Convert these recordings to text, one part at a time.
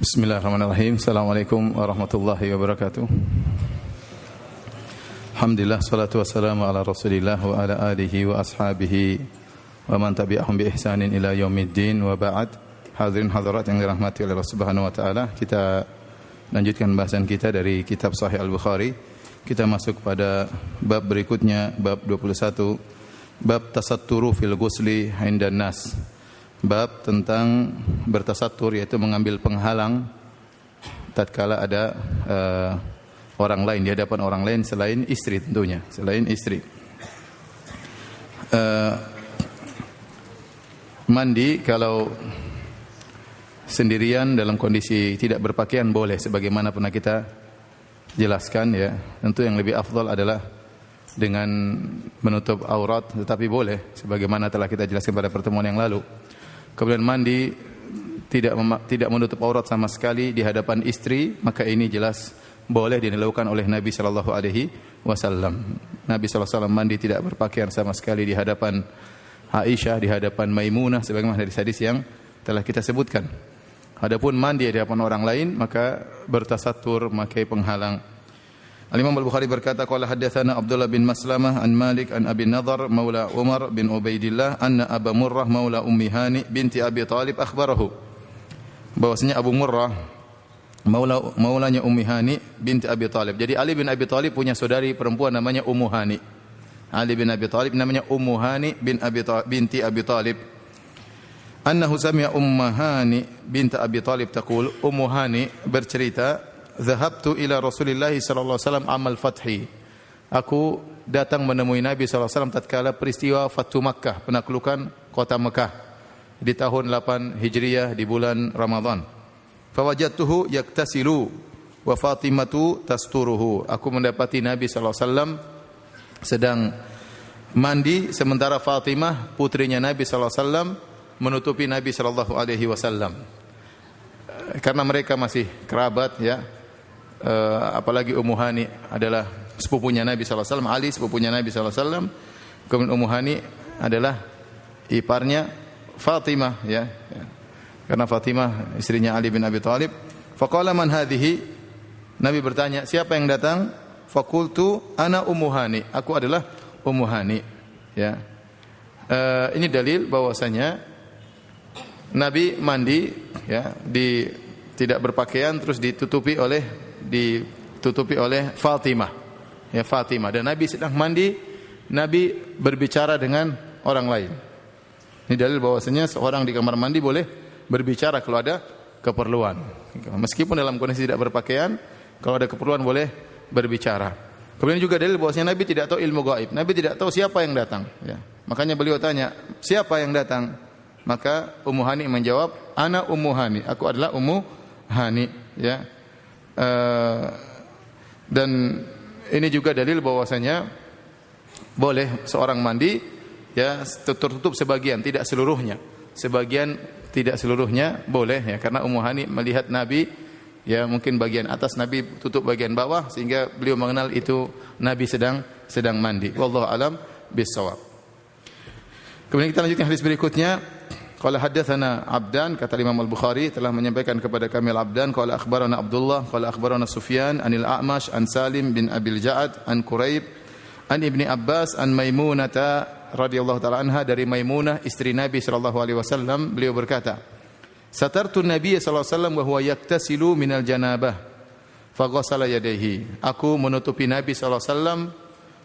Bismillahirrahmanirrahim. Assalamualaikum warahmatullahi wabarakatuh. Alhamdulillah, salatu wassalamu ala Rasulillah wa ala alihi wa ashabihi wa man tabi'ahum bi ihsanin ila yaumiddin wa ba'd. Hadirin hadirat yang dirahmati oleh Allah Subhanahu wa taala, kita lanjutkan bahasan kita dari kitab Sahih Al-Bukhari. Kita masuk pada bab berikutnya, bab 21, bab tasatturu fil ghusli 'indan nas. Bab tentang bertasattur, yaitu mengambil penghalang tatkala ada orang lain, di hadapan orang lain selain istri tentunya, selain istri. Mandi kalau sendirian dalam kondisi tidak berpakaian boleh, sebagaimana pernah kita jelaskan ya. Tentu yang lebih afdal adalah dengan menutup aurat, tetapi boleh sebagaimana telah kita jelaskan pada pertemuan yang lalu. Kemudian mandi tidak menutup aurat sama sekali di hadapan istri, maka ini jelas boleh dilakukan oleh Nabi sallallahu alaihi wasallam. Nabi sallallahu alaihi wasallam mandi tidak berpakaian sama sekali di hadapan Aisyah, di hadapan Maimunah, sebagaimana dari hadis yang telah kita sebutkan. Adapun mandi di hadapan orang lain, maka bertasattur, memakai penghalang. Al-Imam Al-Bukhari berkata, qala haddatsana Abdullah bin Maslamah an Malik an Abi Nadhr maula Umar bin Ubaidillah anna Aba Murrah maula Ummi Hani binti Abi Talib akhbarahu. Bahwasanya Abu Murrah maulanya Ummi Hani binti Abi Talib. Jadi Ali bin Abi Talib punya saudari perempuan namanya Ummu Hani. Ali bin Abi Talib namanya Ummu Hani binti Abi Talib. Annahu sami'a Ummu Hani binti Abi Talib taqul, Ummu Hani bercerita, "Dhahabtu ila Rasulillah sallallahu alaihi wasallam amal fathi." Aku datang menemui Nabi sallallahu alaihi wasallam tatkala peristiwa Fathu Makkah, penaklukan kota Mekah di tahun 8 Hijriah di bulan Ramadan. Fawajadtuhu yaktasilu wa Fatimatu tasturuhu. Aku mendapati Nabi sallallahu alaihi wasallam sedang mandi, sementara Fatimah putrinya Nabi sallallahu alaihi wasallam menutupi Nabi sallallahu alaihi wasallam. Karena mereka masih kerabat ya. Apalagi Ummu Hani adalah sepupunya Nabi sallallahu alaihi wasallam, Ali sepupunya Nabi sallallahu alaihi wasallam. Kemudian Ummu Hani adalah iparnya Fatimah ya. Karena Fatimah istrinya Ali bin Abi Thalib. Faqala man hadhihi? Nabi bertanya, siapa yang datang? Faqultu ana Ummu Hani. Aku adalah Ummu Hani ya. Ini dalil bahwasanya Nabi mandi ya, tidak berpakaian terus ditutupi oleh Fatimah. Ya, Fatimah. Dan Nabi sedang mandi, Nabi berbicara dengan orang lain. Ini dalil bahwasanya seorang di kamar mandi boleh berbicara kalau ada keperluan. Meskipun dalam kondisi tidak berpakaian, kalau ada keperluan boleh berbicara. Kemudian juga dalil bahwasanya Nabi tidak tahu ilmu gaib. Nabi tidak tahu siapa yang datang, ya. Makanya beliau tanya, "Siapa yang datang?" Maka Ummu Hani menjawab, "Ana Ummu Hani." Aku adalah Ummu Hani, ya. Dan ini juga dalil bahwasanya boleh seorang mandi ya tertutup sebagian, tidak seluruhnya. Sebagian tidak seluruhnya boleh ya, karena Ummu Hani melihat Nabi ya, mungkin bagian atas Nabi tutup bagian bawah sehingga beliau mengenal itu Nabi sedang mandi. Wallahu alam bissawab. Kemudian kita lanjutkan hadis berikutnya. Qala haddatsana Abdan, kata Imam Al-Bukhari telah menyampaikan kepada kami Al-Abdan, qala akhbarana Abdullah, qala akhbarana Sufyan anil A'mash an Salim bin Abil Ja'ad an Quraib an Ibni Abbas an Maimunata radhiyallahu taala anha, dari Maimunah istri Nabi sallallahu alaihi wasallam, beliau berkata, "Satartu Nabi sallallahu alaihi wasallam wa huwa yaktasilu minal janabah faghassala yadayhi." Aku menutupi Nabi sallallahu alaihi wasallam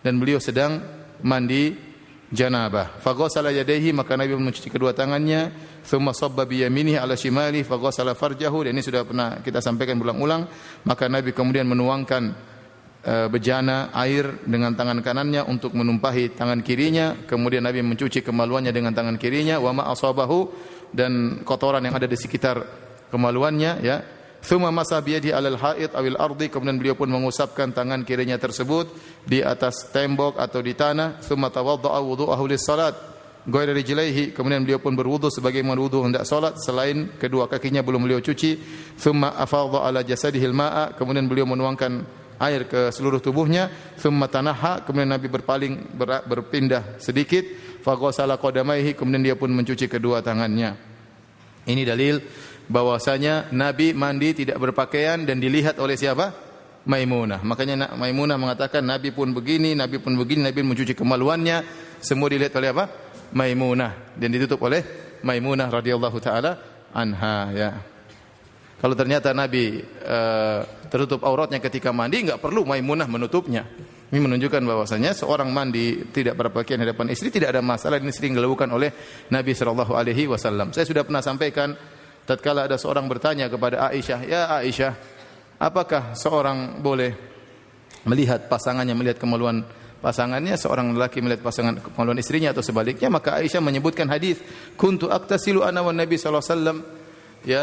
dan beliau sedang mandi janabah. Faghassala yadayhi, maka Nabi mencuci kedua tangannya, thumma sabba bi yaminihi ala shimali faghassala farjahu. Dan ini sudah pernah kita sampaikan berulang-ulang. Maka Nabi kemudian menuangkan bejana air dengan tangan kanannya untuk menumpahi tangan kirinya. Kemudian Nabi mencuci kemaluannya dengan tangan kirinya, wa ma asabahu, dan kotoran yang ada di sekitar kemaluannya ya. Thumma masa biyadihi alal haid awil ardi, kemudian beliau pun mengusapkan tangan kirinya tersebut di atas tembok atau di tanah. Thumma tawadda'a wudu'ahu lis-salat ghayra rijlaihi, kemudian beliau pun berwudu sebagaimana wudu hendak salat selain kedua kakinya belum beliau cuci. Thumma afadha ala jasadihil ma'a, kemudian beliau menuangkan air ke seluruh tubuhnya. Thumma tanaha, kemudian Nabi berpindah sedikit. Faghassala qadamaihi, kemudian dia pun mencuci kedua tangannya. Ini dalil bahwasanya Nabi mandi tidak berpakaian dan dilihat oleh siapa? Maimunah. Makanya Maimunah mengatakan Nabi pun begini, Nabi pun begini, Nabi mencuci kemaluannya, semua dilihat oleh apa? Maimunah, dan ditutup oleh Maimunah radhiyallahu taala anha, ya. Kalau ternyata Nabi tertutup auratnya ketika mandi, enggak perlu Maimunah menutupnya. Ini menunjukkan bahwasanya seorang mandi tidak berpakaian di hadapan istri tidak ada masalah, ini sering dilakukan oleh Nabi sallallahu alaihi wasallam. Saya sudah pernah sampaikan tatkala ada seorang bertanya kepada Aisyah, "Ya Aisyah, apakah seorang boleh melihat pasangannya, melihat kemaluan pasangannya, seorang lelaki melihat pasangan kemaluan istrinya atau sebaliknya?" Maka Aisyah menyebutkan hadis, "Kuntu aktasilu ana wan Nabi sallallahu alaihi wasallam ya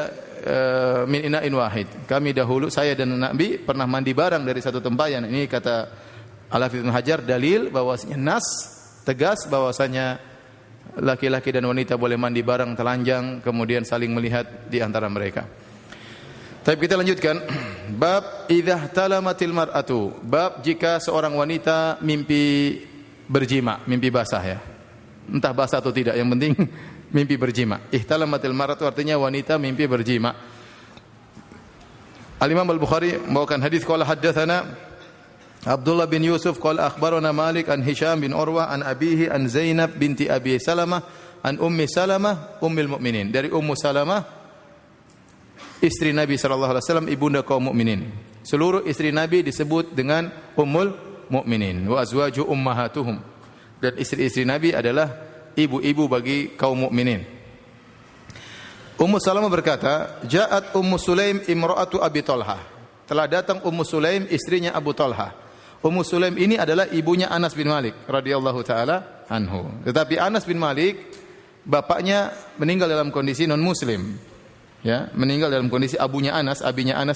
min ina'in wahid." Kami dahulu, saya dan Nabi pernah mandi bareng dari satu tempayan. Ini kata Al-Hafidz Ibnu Hajar, dalil bahwasanya nas tegas bahwasanya laki-laki dan wanita boleh mandi bareng, telanjang, kemudian saling melihat di antara mereka. Tapi kita lanjutkan. Bab idza talamatil mar'atu. Bab jika seorang wanita mimpi berjima, mimpi basah, ya. Entah basah atau tidak, yang penting mimpi berjima. Ihtalamatil mar'atu artinya wanita mimpi berjima. Al-Imam Al-Bukhari membawakan hadis, qala haddatsana Abdullah bin Yusuf qala akhbarana Malik an Hisham bin Urwah an abihi an Zainab binti Abi Salamah an Ummi Salamah ummul mukminin. Dari Ummu Salamah, istri Nabi sallallahu alaihi wasallam, ibunda kaum mukminin. Seluruh istri Nabi disebut dengan ummul mukminin. Wa azwaju ummahatuhum. Dan istri-istri Nabi adalah ibu-ibu bagi kaum mukminin. Ummu Salamah berkata, "Ja'at Ummu Sulaim imra'atu Abi Talha." Telah datang Ummu Sulaim, istrinya Abu Talha. Ummu Sulaim ini adalah ibunya Anas bin Malik radhiyallahu taala anhu. Tetapi Anas bin Malik bapaknya meninggal dalam kondisi non muslim. Ya, meninggal dalam kondisi abinya Anas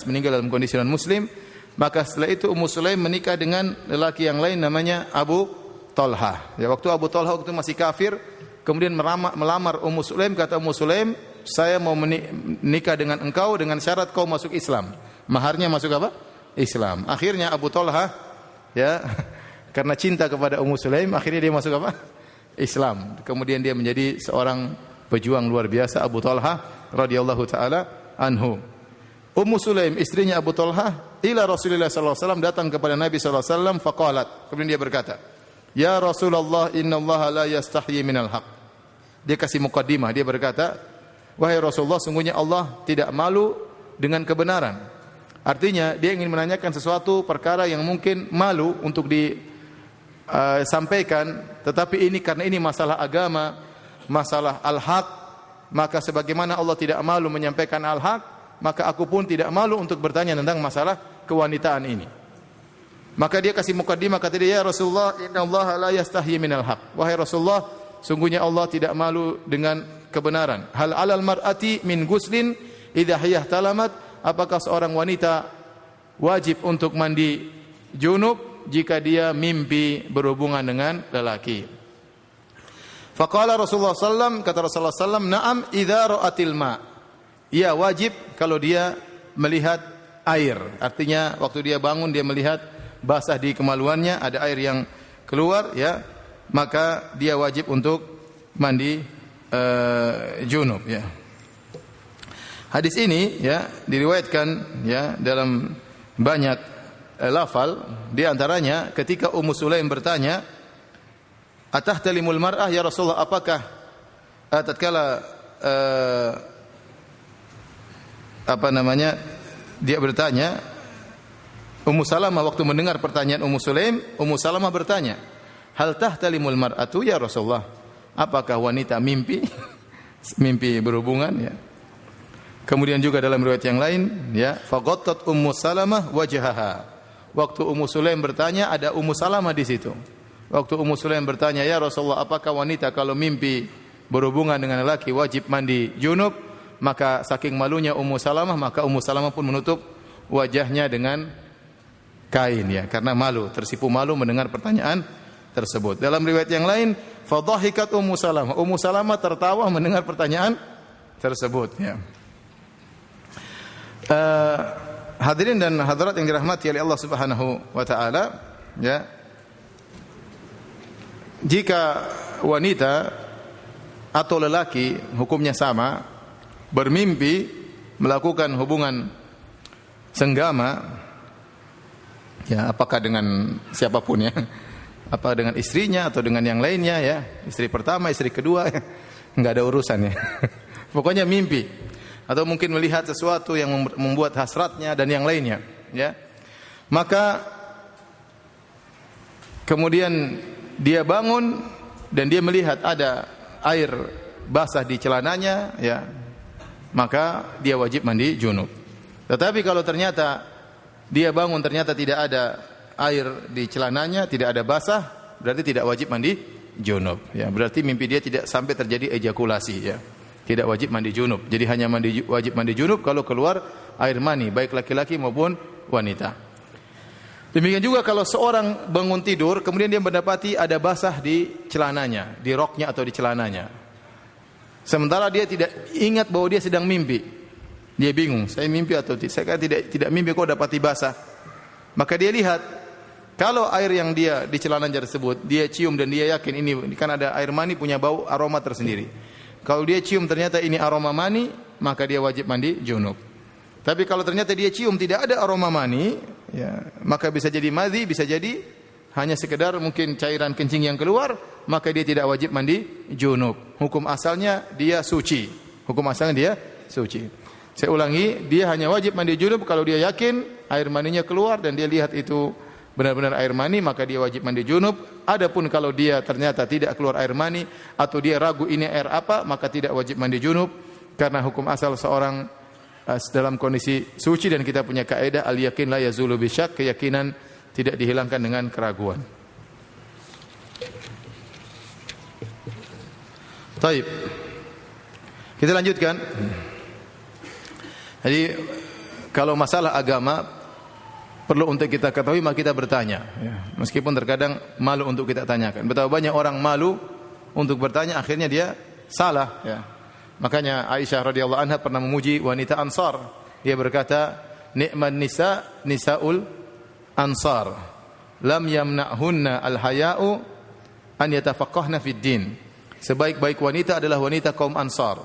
meninggal dalam kondisi non muslim. Maka setelah itu Ummu Sulaim menikah dengan lelaki yang lain namanya Abu Talha. Ya, waktu Abu Talha waktu masih kafir, kemudian melamar Ummu Sulaim, kata Ummu Sulaim, "Saya mau menikah dengan engkau dengan syarat kau masuk Islam." Maharnya masuk apa? Islam. Akhirnya Abu Talha, ya, karena cinta kepada Ummu Sulaim, akhirnya dia masuk apa? Islam. Kemudian dia menjadi seorang pejuang luar biasa, Abu Talha radhiyallahu taala anhu. Ummu Sulaim, istrinya Abu Talha, ila Rasulullah sallallahu alaihi wasallam, datang kepada Nabi sallallahu alaihi wasallam, faqalat, kemudian dia berkata, "Ya Rasulullah, innallaha la yastahyi minal haq." Dia kasih muqaddimah, dia berkata, "Wahai Rasulullah, sungguhnya Allah tidak malu dengan kebenaran." Artinya dia ingin menanyakan sesuatu perkara yang mungkin malu untuk disampaikan, tetapi ini karena ini masalah agama, masalah al-haq, maka sebagaimana Allah tidak malu menyampaikan al-haq, maka aku pun tidak malu untuk bertanya tentang masalah kewanitaan ini. Maka dia kasih muqaddimah, kata dia, "Ya Rasulullah, innallaha la yastahyi minal haq." Wahai Rasulullah, sungguhnya Allah tidak malu dengan kebenaran. Hal 'alal mar'ati min guslin idza hiyah talamat. Apakah seorang wanita wajib untuk mandi junub jika dia mimpi berhubungan dengan lelaki? Faqala Rasulullah sallam, kata Rasulullah sallam, "Na'am idza ra'atil ma." Ya, wajib kalau dia melihat air. Artinya waktu dia bangun dia melihat basah di kemaluannya, ada air yang keluar, ya, maka dia wajib untuk mandi junub, ya. Hadis ini, ya, diriwayatkan, ya, dalam banyak lafal, di antaranya ketika Ummu Sulaim bertanya, "Atahtalimul mar'ah ya Rasulullah?" Apakah tatkala dia bertanya, Ummu Salamah waktu mendengar pertanyaan Ummu Sulaim, Ummu Salamah bertanya, "Hal tahtalimul mar'atu ya Rasulullah?" Apakah wanita mimpi berhubungan, ya. Kemudian juga dalam riwayat yang lain, ya, faghattat Ummu Salamah wajhaha. Waktu Ummu Sulaim bertanya, ada Ummu Salamah di situ. Waktu Ummu Sulaim bertanya, "Ya Rasulullah, apakah wanita kalau mimpi berhubungan dengan lelaki wajib mandi junub?" Maka saking malunya Ummu Salamah, maka Ummu Salamah pun menutup wajahnya dengan kain, ya, karena malu, tersipu malu mendengar pertanyaan tersebut. Dalam riwayat yang lain, fadhahikat Ummu Salamah. Ummu Salamah tertawa mendengar pertanyaan tersebut, ya. Hadirin dan hadirat yang dirahmati oleh Allah Subhanahu wa taala, ya. Jika wanita atau lelaki hukumnya sama bermimpi melakukan hubungan senggama, ya apakah dengan siapapun ya, apa dengan istrinya atau dengan yang lainnya ya, istri pertama, istri kedua, ya, nggak ada urusan ya. Pokoknya mimpi atau mungkin melihat sesuatu yang membuat hasratnya dan yang lainnya, ya. Maka kemudian dia bangun dan dia melihat ada air basah di celananya, ya, maka dia wajib mandi junub. Tetapi kalau ternyata dia bangun ternyata tidak ada air di celananya, tidak ada basah, berarti tidak wajib mandi junub. Ya, berarti mimpi dia tidak sampai terjadi ejakulasi. Ya, tidak wajib mandi junub. Jadi hanya wajib mandi junub kalau keluar air mani, baik laki-laki maupun wanita. Demikian juga kalau seorang bangun tidur, kemudian dia mendapati ada basah di celananya, di roknya atau di celananya. Sementara dia tidak ingat bahwa dia sedang mimpi. Dia bingung, saya mimpi atau tidak? Saya tidak mimpi, kok dapati basah. Maka dia lihat, kalau air yang dia di celananya tersebut, dia cium dan dia yakin ini kan ada air mani punya bau aroma tersendiri. Kalau dia cium ternyata ini aroma mani, maka dia wajib mandi junub. Tapi kalau ternyata dia cium tidak ada aroma mani, ya, maka bisa jadi madhi, bisa jadi hanya sekedar mungkin cairan kencing yang keluar, maka dia tidak wajib mandi junub. Hukum asalnya dia suci. Hukum asalnya dia suci. Saya ulangi, dia hanya wajib mandi junub kalau dia yakin air maninya keluar dan dia lihat itu benar-benar air mani, maka dia wajib mandi junub. Adapun kalau dia ternyata tidak keluar air mani atau dia ragu ini air apa, maka tidak wajib mandi junub, karena hukum asal seorang dalam kondisi suci, dan kita punya kaidah al-yakin la yazulu bisyak, keyakinan tidak dihilangkan dengan keraguan. Baik. Kita lanjutkan. Jadi kalau masalah agama perlu untuk kita ketahui, maka kita bertanya, ya. Meskipun terkadang malu untuk kita tanyakan. Betapa banyak orang malu untuk bertanya, akhirnya dia salah, ya. Makanya Aisyah radhiyallahu anha pernah memuji wanita Ansar. Dia berkata, "Ni'man nisa nisaul Ansar, lam yamna'hunna al-haya'u an yatafaqqahna fid din." Sebaik-baik wanita adalah wanita kaum Ansar.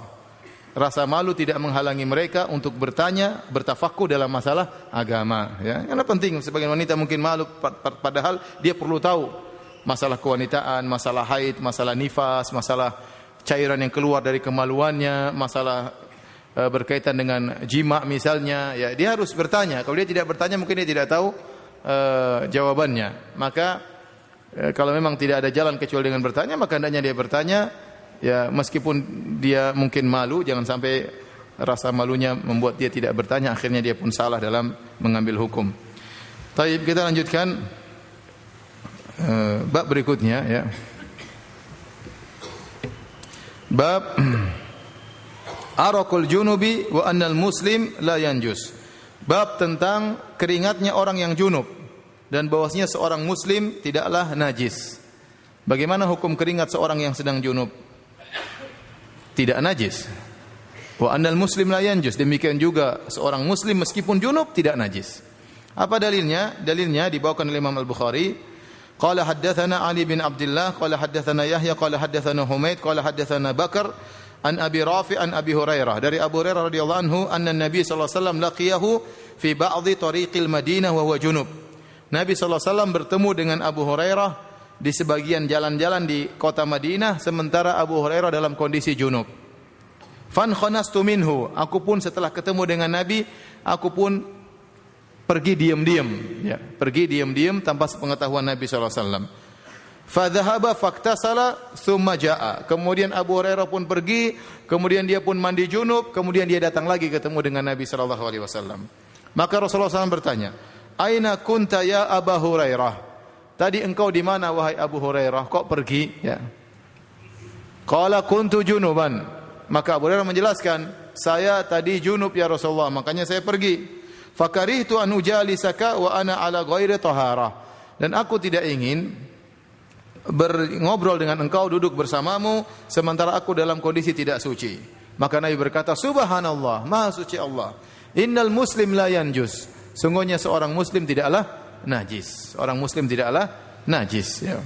Rasa malu tidak menghalangi mereka untuk bertanya, bertafaqquh dalam masalah agama, ya. Karena penting, sebagian wanita mungkin malu padahal dia perlu tahu masalah kewanitaan, masalah haid, masalah nifas, masalah cairan yang keluar dari kemaluannya, masalah berkaitan dengan jima misalnya, ya dia harus bertanya. Kalau dia tidak bertanya mungkin dia tidak tahu jawabannya. Maka kalau memang tidak ada jalan kecuali dengan bertanya, maka hendaknya dia bertanya, ya meskipun dia mungkin malu, jangan sampai rasa malunya membuat dia tidak bertanya, akhirnya dia pun salah dalam mengambil hukum. Baik, kita lanjutkan bab berikutnya, ya. Bab arakul junubi wa annal muslim la yanjus. Bab tentang keringatnya orang yang junub dan bahwasanya seorang muslim tidaklah najis. Bagaimana hukum keringat seorang yang sedang junub? Tidak najis. Wa annal muslim la yanjus. Demikian juga seorang muslim meskipun junub tidak najis. Apa dalilnya? Dalilnya dibawakan oleh Imam Al-Bukhari. Qala haddatsana Ali bin Abdullah qala haddatsana Yahya qala haddatsana Humaid qala haddatsana Bakar an Abi Rafi an Abi Hurairah, dari Abu Hurairah radhiyallahu anhu anna Nabi sallallahu alaihi wasallam laqiyahu fi ba'dhi tariqil Madinah wa huwa junub. Nabi sallallahu alaihi wasallam bertemu dengan Abu Hurairah di sebagian jalan-jalan di kota Madinah sementara Abu Hurairah dalam kondisi junub. Fan khanastu minhu, aku pun setelah ketemu dengan Nabi, aku pun pergi diam-diam, ya, pergi diam-diam tanpa sepengetahuan Nabi sallallahu alaihi wasallam. Fa dhahaba faktasala thumma jaa. Kemudian Abu Hurairah pun pergi, kemudian dia pun mandi junub, kemudian dia datang lagi ketemu dengan Nabi sallallahu alaihi wasallam. Maka Rasulullah SAW bertanya, "Aina kunta ya Abu Hurairah?" Tadi engkau di mana wahai Abu Hurairah? Kok pergi? Ya. Qala kuntu junuban. Maka Abu Hurairah menjelaskan, saya tadi junub ya Rasulullah, makanya saya pergi. Fakarihtu an ujalisaka wa ana ala ghairi taharah. Dan aku tidak ingin ngobrol dengan engkau, duduk bersamamu sementara aku dalam kondisi tidak suci. Maka Nabi berkata, subhanallah, maha suci Allah. Innal muslim la yanjus. Sungguhnya seorang muslim tidaklah najis. Orang muslim tidaklah najis, ya.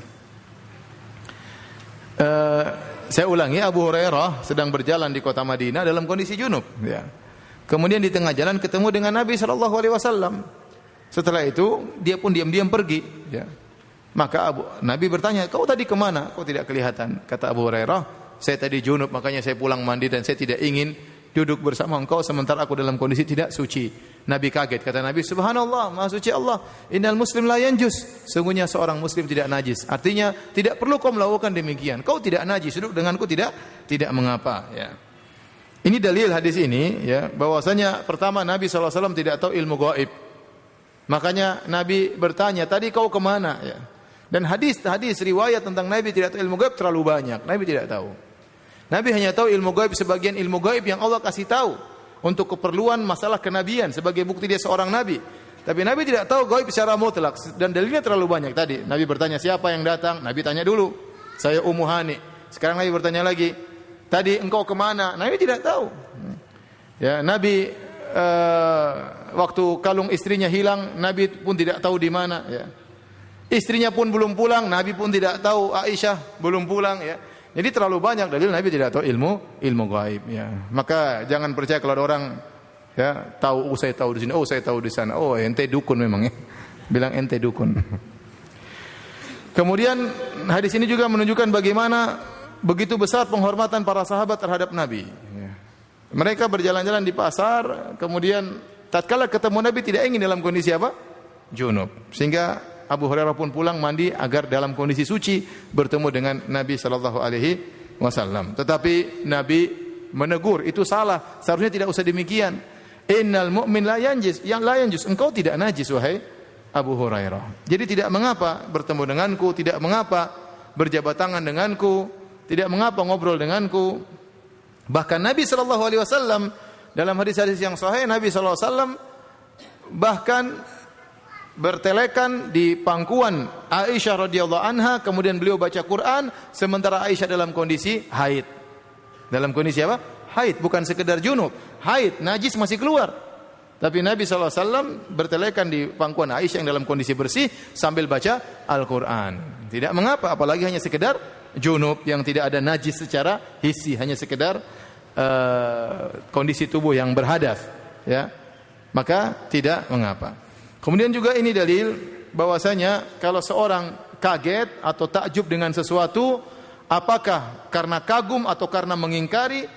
Saya ulangi, Abu Hurairah sedang berjalan di kota Madinah dalam kondisi junub, ya. Kemudian di tengah jalan ketemu dengan Nabi sallallahu alaihi wasallam. Setelah itu dia pun diam-diam pergi, ya. Maka Nabi bertanya, "Kau tadi kemana? Kau tidak kelihatan." Kata Abu Hurairah, "Saya tadi junub, makanya saya pulang mandi dan saya tidak ingin duduk bersama engkau sementara aku dalam kondisi tidak suci." Nabi kaget. Kata Nabi, "Subhanallah, Maha suci Allah. Innal muslim la yanjus." Sungguhnya seorang muslim tidak najis. Artinya tidak perlu kau melakukan demikian. Kau tidak najis, duduk denganku tidak mengapa, ya. Ini dalil hadis ini, ya, bahwasanya pertama Nabi SAW tidak tahu ilmu gaib. Makanya Nabi bertanya, "Tadi kau kemana?" Ya. Dan hadis riwayat tentang Nabi tidak tahu ilmu gaib terlalu banyak. Nabi tidak tahu. Nabi hanya tahu ilmu gaib sebagian ilmu gaib yang Allah kasih tahu untuk keperluan masalah kenabian sebagai bukti dia seorang nabi. Tapi Nabi tidak tahu gaib secara mutlak dan dalilnya terlalu banyak. Tadi Nabi bertanya siapa yang datang, Nabi tanya dulu, "Saya Ummu Hani." Sekarang Nabi bertanya lagi, "Tadi engkau kemana?" Nabi tidak tahu. Ya, Nabi waktu kalung istrinya hilang, Nabi pun tidak tahu di mana, ya. Istrinya pun belum pulang, Nabi pun tidak tahu Aisyah belum pulang, ya. Jadi terlalu banyak dalil Nabi tidak tahu ilmu gaib, ya. Maka jangan percaya kalau ada orang, ya, tahu, saya tahu di sini, saya tahu di sana. Ente dukun memang, ya. Bilang ente dukun. Kemudian hadis ini juga menunjukkan bagaimana begitu besar penghormatan para sahabat terhadap Nabi, ya. Mereka berjalan-jalan di pasar, kemudian tatkala ketemu Nabi tidak ingin dalam kondisi apa? Junub. Sehingga Abu Hurairah pun pulang mandi agar dalam kondisi suci bertemu dengan Nabi sallallahu alaihi wasallam. Tetapi Nabi menegur, itu salah. Seharusnya tidak usah demikian. Innal mu'min la yanjis, yang la yanjus, engkau tidak najis wahai Abu Hurairah. Jadi tidak mengapa bertemu denganku, tidak mengapa berjabat tangan denganku, tidak mengapa ngobrol denganku. Bahkan Nabi sallallahu alaihi wasallam dalam hadis-hadis yang sahih, Nabi sallallahu alaihi wasallam bahkan bertelekan di pangkuan Aisyah radhiyallahu anha, kemudian beliau baca Quran sementara Aisyah dalam kondisi haid. Dalam kondisi apa? Haid, bukan sekedar junub, haid, najis masih keluar. Tapi Nabi SAW bertelekan di pangkuan Aisyah yang dalam kondisi bersih sambil baca Al-Quran. Tidak mengapa, apalagi hanya sekedar junub yang tidak ada najis secara hissi, hanya sekedar kondisi tubuh yang berhadas, ya. Maka tidak mengapa. Kemudian juga ini dalil bahwasanya kalau seorang kaget atau takjub dengan sesuatu, apakah karena kagum atau karena mengingkari,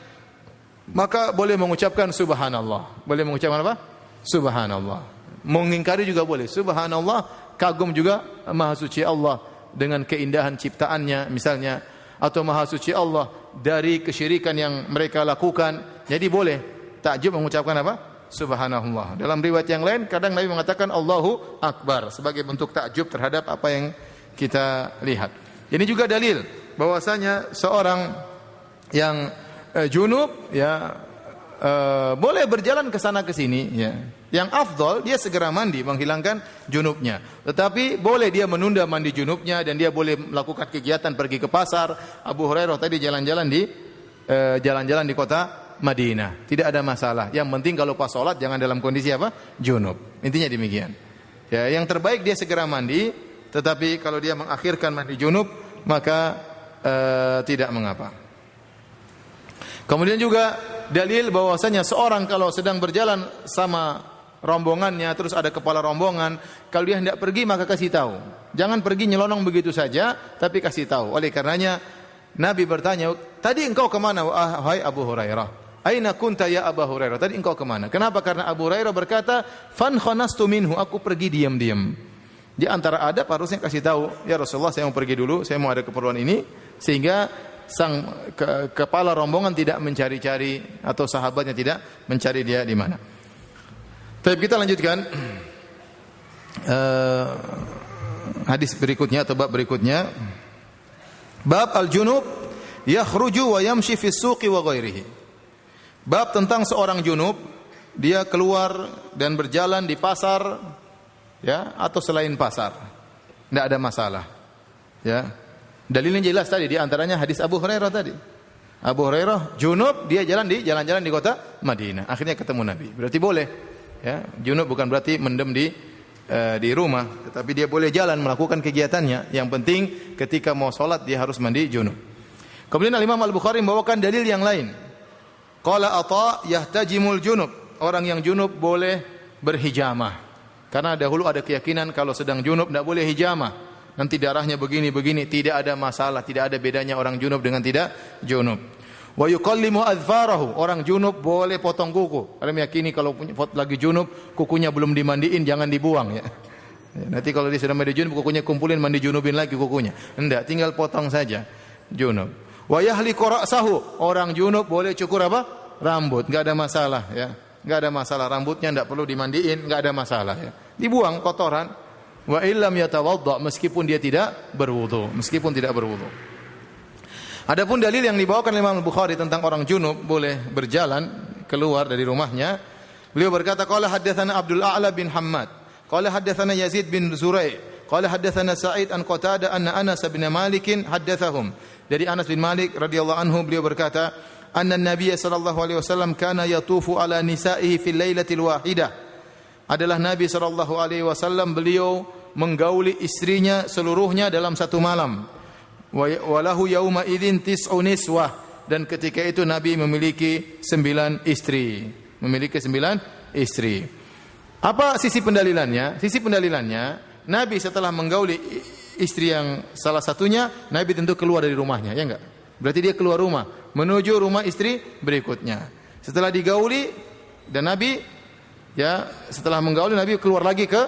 maka boleh mengucapkan subhanallah. Boleh mengucapkan apa? Subhanallah. Mengingkari juga boleh. Subhanallah, kagum juga Maha suci Allah dengan keindahan ciptaannya misalnya, atau Maha suci Allah dari kesyirikan yang mereka lakukan. Jadi boleh takjub mengucapkan apa? Subhanallah. Dalam riwayat yang lain kadang Nabi mengatakan Allahu Akbar sebagai bentuk takjub terhadap apa yang kita lihat. Ini juga dalil bahwasanya seorang yang junub, ya, boleh berjalan ke sana ke sini, ya. Yang afdal dia segera mandi menghilangkan junubnya. Tetapi boleh dia menunda mandi junubnya dan dia boleh melakukan kegiatan pergi ke pasar. Abu Hurairah tadi jalan-jalan di kota Madinah. Tidak ada masalah. Yang penting kalau pas salat jangan dalam kondisi apa? Junub. Intinya demikian. Ya, yang terbaik dia segera mandi, tetapi kalau dia mengakhirkan mandi junub maka tidak mengapa. Kemudian juga dalil bahwasanya seorang kalau sedang berjalan sama rombongannya, terus ada kepala rombongan, kalau dia hendak pergi maka kasih tahu. Jangan pergi nyelonong begitu saja, tapi kasih tahu. Oleh karenanya Nabi bertanya, "Tadi engkau kemana wahai Abu Hurairah? Aina kunta ya Abu Hurairah? Tadi engkau kemana?" Kenapa? Karena Abu Hurairah berkata, "Fan khanastu minhu, aku pergi diam-diam." Di antara adab harusnya kasih tahu, "Ya Rasulullah, saya mau pergi dulu, saya mau ada keperluan ini," sehingga sang kepala rombongan tidak mencari-cari atau sahabatnya tidak mencari dia di mana. Tapi kita lanjutkan hadis berikutnya atau bab berikutnya. Bab al-junub yakhruju wa yamshi fi suqi wa ghairihi. Bab tentang seorang junub, dia keluar dan berjalan di pasar, ya, atau selain pasar. Tidak ada masalah. Ya. Dalilnya jelas tadi, di antaranya hadis Abu Hurairah tadi. Abu Hurairah junub, dia jalan-jalan di kota Madinah. Akhirnya ketemu Nabi. Berarti boleh. Ya, junub bukan berarti mendem di rumah, tetapi dia boleh jalan melakukan kegiatannya. Yang penting ketika mau sholat dia harus mandi junub. Kemudian Imam Al-Bukhari membawakan dalil yang lain. Qala Atha yahtajimul junub. orang yang junub boleh berhijamah. Karena dahulu ada keyakinan kalau sedang junub tidak boleh hijamah. Nanti darahnya begini-begini, tidak ada masalah, tidak ada bedanya orang junub dengan tidak junub. Wa yuqallimu adfarahu, orang junub boleh potong kuku. Karena meyakini kalau lagi junub kukunya belum dimandiin jangan dibuang ya. Nanti kalau dia sudah mandi junub kukunya kumpulin mandi junubin lagi kukunya. Enggak, tinggal potong saja junub. Wa yahliqu ra'sahu, orang junub boleh cukur apa? Rambut, enggak ada masalah ya. Enggak ada masalah, rambutnya enggak perlu dimandiin, enggak ada masalah ya. Dibuang kotoran. Wa illam yatawadda, meskipun dia tidak berwudu, Adapun dalil yang dibawakan oleh Imam Al-Bukhari tentang orang junub boleh berjalan keluar dari rumahnya. Beliau berkata, qala haddatsana Abdul A'la bin Hammad, qala haddatsana Yazid bin Zurai', qala haddatsana Sa'id an Qatadah anna Anas bin Malik haddatsahum. Dari Anas bin Malik radhiyallahu anhu beliau berkata, anna Nabiy sallallahu alaihi wasallam kana yatufu ala nisa'ihi fil lailatil wahidah. Adalah Nabi sallallahu alaihi wasallam beliau menggauli istrinya seluruhnya dalam satu malam. Walahu yauma idzin tis'u niswah, dan ketika itu Nabi memiliki 9 istri. Apa sisi pendalilannya? Sisi pendalilannya, Nabi setelah menggauli istri yang salah satunya, Nabi tentu keluar dari rumahnya, ya enggak? Berarti dia keluar rumah menuju rumah istri berikutnya. Setelah digauli dan Nabi setelah menggauli Nabi keluar lagi ke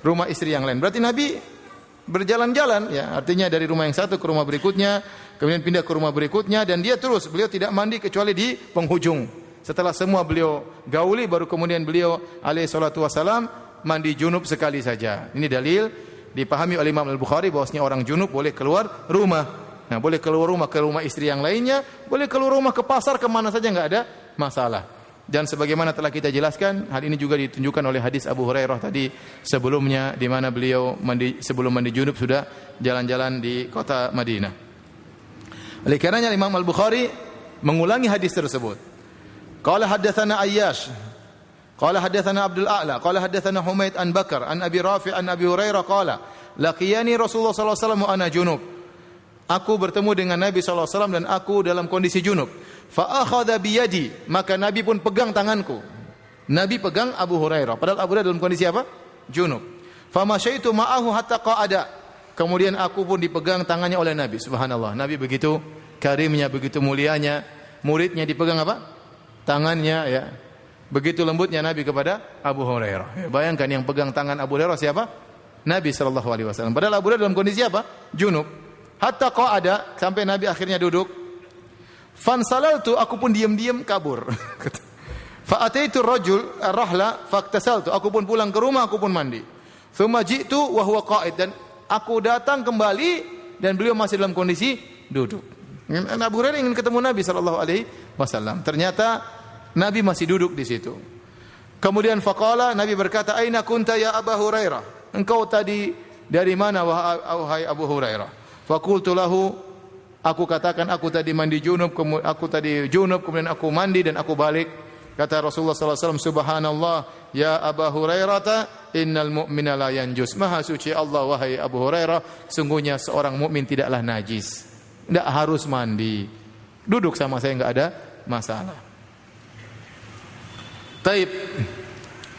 rumah istri yang lain. Berarti Nabi berjalan-jalan ya, artinya dari rumah yang satu ke rumah berikutnya, kemudian pindah ke rumah berikutnya, dan beliau tidak mandi kecuali di penghujung. Setelah semua beliau gauli baru kemudian beliau alaihi salatu wasalam mandi junub sekali saja. Ini dalil dipahami oleh Imam Al-Bukhari bahwasanya orang junub boleh keluar rumah. Nah, boleh keluar rumah ke rumah istri yang lainnya, boleh keluar rumah ke pasar, kemana saja enggak ada masalah. Dan sebagaimana telah kita jelaskan, hal ini juga ditunjukkan oleh hadis Abu Hurairah tadi sebelumnya, di mana beliau sebelum mandi junub sudah jalan-jalan di kota Madinah. Oleh karenanya Imam Al-Bukhari mengulangi hadis tersebut. Qala haddatsana Ayyash, qala haddatsana Abdul A'la, qala haddatsana Humaid an Bakar an Abi Rafi' an Abi Hurairah qala laqiyani Rasulullah sallallahu alaihi wasallam wa ana junub. Aku bertemu dengan Nabi sallallahu alaihi wasallam dan aku dalam kondisi junub. Fa akhadha bi yadi, maka Nabi pun pegang tanganku. Nabi pegang Abu Hurairah, padahal Abu Hurairah dalam kondisi apa? Junub. Fa masyaitu ma'ahu hatta qa'ada. Kemudian aku pun dipegang tangannya oleh Nabi. Subhanallah. Nabi begitu karimnya, begitu mulianya, muridnya dipegang apa? Tangannya ya. Begitu lembutnya Nabi kepada Abu Hurairah. Ya, bayangkan yang pegang tangan Abu Hurairah siapa? Nabi sallallahu alaihi wasallam. Padahal Abu Hurairah dalam kondisi apa? Junub. Hatta qa'ada, sampai Nabi akhirnya duduk. Fansalaltu, aku pun diam-diam kabur. Fa ataitu rajul ar-rahla faktasaltu, aku pun pulang ke rumah, aku pun mandi. Tsumma ji'tu wa huwa qa'id, dan aku datang kembali dan beliau masih dalam kondisi duduk. Abu Hurairah ingin ketemu Nabi sallallahu alaihi wasallam. Ternyata Nabi masih duduk di situ. Kemudian faqala, Nabi berkata, "Aina kunta ya Abu Hurairah?" Engkau tadi dari mana wahai Abu Hurairah? Faqultu lahu, aku katakan aku tadi mandi junub, kemudian aku mandi dan aku balik. Kata Rasulullah sallallahu alaihi wasallam, "Subhanallah ya Abu Hurairah, innal mu'mina la yanjus." Maha suci Allah wahai Abu Hurairah, sungguhnya seorang mukmin tidaklah najis. Tidak harus mandi. Duduk sama saya enggak ada masalah. Taib.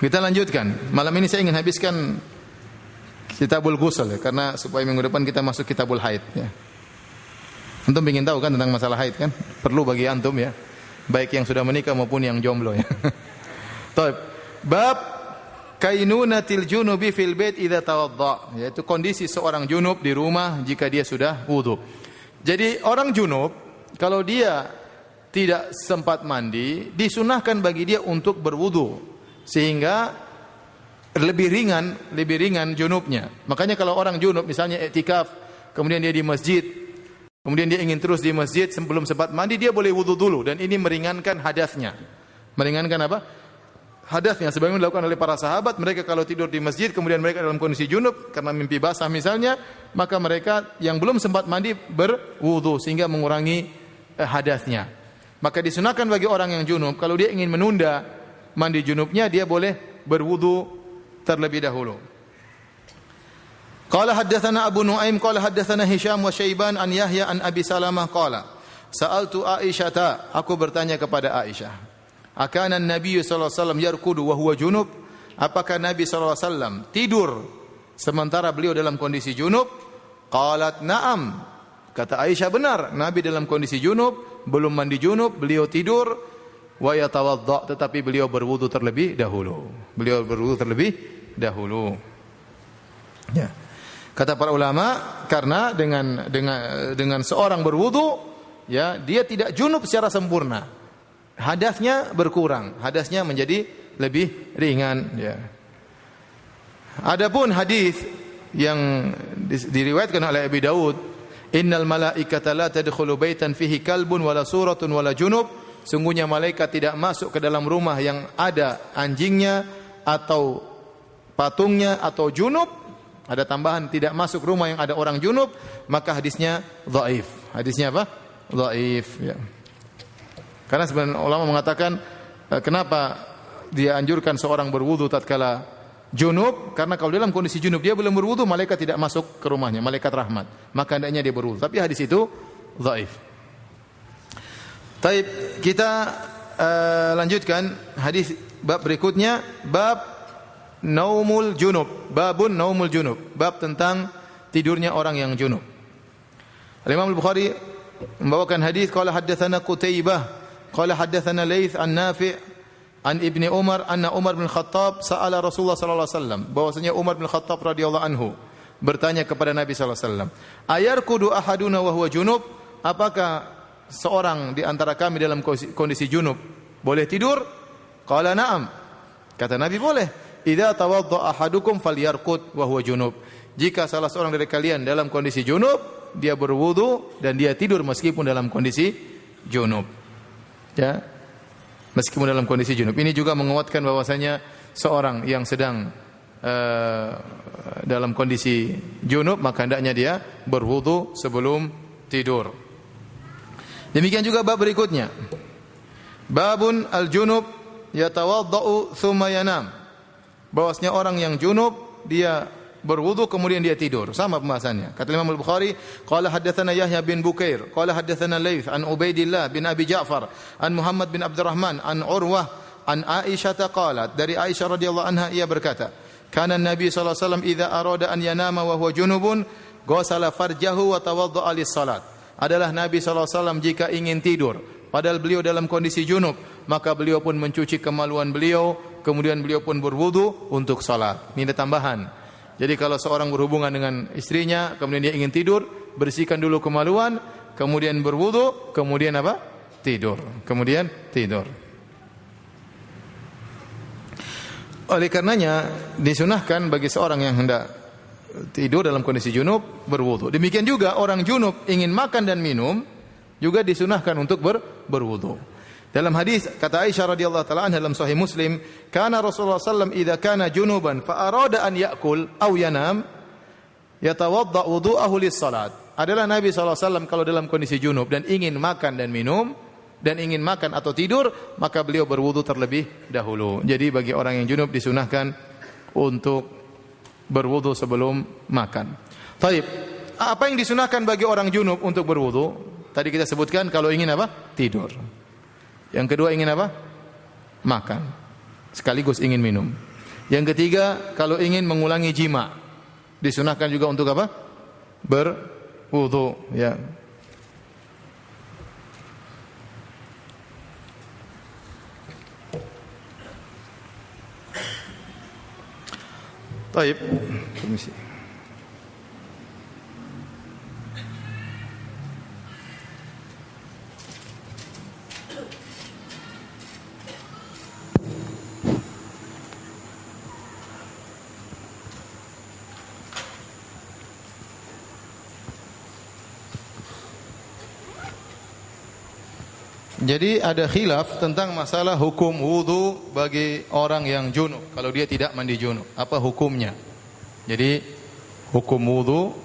Kita lanjutkan. Malam ini saya ingin habiskan Kitabul Ghusl ya, karena supaya minggu depan kita masuk Kitabul Haid ya. Antum ingin tahu kan tentang masalah haid kan? Perlu bagi antum ya. Baik yang sudah menikah maupun yang jomblo ya. Taib. Bab kainunatil junubi fil bait idza tawadda, yaitu kondisi seorang junub di rumah jika dia sudah wudu. Jadi orang junub kalau dia tidak sempat mandi, disunahkan bagi dia untuk berwudu sehingga lebih ringan junubnya. Makanya kalau orang junub misalnya iktikaf, kemudian dia di masjid, kemudian dia ingin terus di masjid sebelum sempat mandi, dia boleh wudu dulu, dan ini meringankan hadasnya. Meringankan apa? Hadasnya. Sebagaimana dilakukan oleh para sahabat, mereka kalau tidur di masjid kemudian mereka dalam kondisi junub karena mimpi basah misalnya, maka mereka yang belum sempat mandi berwudu sehingga mengurangi hadasnya. Maka disunahkan bagi orang yang junub kalau dia ingin menunda mandi junubnya, dia boleh berwudu terlebih dahulu. Qala haddatsana Abu Nuaim qala haddatsana Hisham wa Syaiban an Yahya an Abi Salamah qala sa'altu Aisyata, aku bertanya kepada Aisyah. Akana Nabi sallallahu alaihi wasallam yarkudu wa huwa junub? Apakah Nabi sallallahu alaihi wasallam tidur sementara beliau dalam kondisi junub? Qalat na'am. Kata Aisyah, benar, Nabi dalam kondisi junub, belum mandi junub, beliau tidur, wa yatawadda, tetapi beliau berwudu terlebih dahulu. Beliau berwudu terlebih dahulu. Ya. Kata para ulama, karena dengan seorang berwudu, ya, dia tidak junub secara sempurna. Hadasnya berkurang, hadasnya menjadi lebih ringan, ya. Adapun hadis yang diriwayatkan oleh Abi Daud, innal malaikata la tadkhulu baitan fihi kalbun wala suratun wala junub, sungguhnya malaikat tidak masuk ke dalam rumah yang ada anjingnya atau patungnya atau junub. Ada tambahan, tidak masuk rumah yang ada orang junub, maka hadisnya dhaif. Hadisnya apa? Dhaif, ya. Karena sebenarnya ulama mengatakan kenapa dia anjurkan seorang berwudu tatkala junub, karena kalau dalam kondisi junub dia belum berwudu, malaikat tidak masuk ke rumahnya, malaikat rahmat. Maka hendaknya dia berwudu. Tapi hadis itu dhaif. Taib, kita lanjutkan hadis bab berikutnya, bab naumul junub, babun naumul junub, bab tentang tidurnya orang yang junub. Al-Imam Al-Bukhari membawakan hadis, qala haddatsana Qutaibah qala haddatsana Laits an Nafi' an Ibni Umar anna Umar bin Khattab sa'ala Rasulullah sallallahu alaihi wasallam, bahwasanya Umar bin Khattab radhiyallahu anhu bertanya kepada Nabi sallallahu alaihi wasallam, ayarkudu ahaduna wa huwa junub? Apakah seorang di antara kami dalam kondisi junub boleh tidur? Qala na'am. Kata Nabi, boleh. Idza tawadda ahadukum falyarqud wa huwa junub. Jika salah seorang dari kalian dalam kondisi junub, dia berwudu dan dia tidur meskipun dalam kondisi junub. Ya. Meskipun dalam kondisi junub. Ini juga menguatkan bahwasanya seorang yang sedang dalam kondisi junub, maka hendaknya dia berwudu sebelum tidur. Demikian juga bab berikutnya. Babun al-junub yatawaddau tsumma yanam. Bahwasanya orang yang junub dia berwudu kemudian dia tidur. Sama pembahasannya. Kata Imam Al-Bukhari, qala haddatsana Yahya bin Bukair, qala haddatsana Laits an Ubaidillah bin Abi Ja'far, an Muhammad bin Abdurrahman, an Urwah, an Aisyah qalat, dari Aisyah radhiyallahu anha ia berkata, kana Nabi sallallahu alaihi wasallam idza arada an yanama wa huwa junubun, ghasala farjahu wa tawaddaa lis-salat. Adalah Nabi sallallahu alaihi wasallam jika ingin tidur, padahal beliau dalam kondisi junub, maka beliau pun mencuci kemaluan beliau, kemudian beliau pun berwudu untuk salat. Ini ada tambahan. Jadi kalau seorang berhubungan dengan istrinya, kemudian dia ingin tidur, bersihkan dulu kemaluan, kemudian berwudu, kemudian apa? Tidur. Kemudian tidur. Oleh karenanya disunahkan bagi seorang yang hendak tidur dalam kondisi junub berwudu. Demikian juga orang junub ingin makan dan minum juga disunahkan untuk berwudu. Dalam hadis kata Aisyah radhiyallahu taala anha dalam Sahih Muslim, kana Rasulullah sallallahu alaihi wasallam idza kana junuban fa arada an ya'kul aw yanam yatawadda wudu'ahu lis-salat. Adalah Nabi sallallahu alaihi wasallam kalau dalam kondisi junub dan ingin makan dan minum dan ingin makan atau tidur, maka beliau berwudu terlebih dahulu. Jadi bagi orang yang junub disunahkan untuk berwudu sebelum makan. Taib. Apa yang disunahkan bagi orang junub untuk berwudu? Tadi kita sebutkan kalau ingin apa? Tidur. Yang kedua ingin apa? Makan. Sekaligus ingin minum. Yang ketiga kalau ingin mengulangi jima. Disunahkan juga untuk apa? Berwudu, ya. Baik. Permisi. Jadi ada khilaf tentang masalah hukum wudu bagi orang yang junub. Kalau dia tidak mandi junub, apa hukumnya? Jadi hukum wudu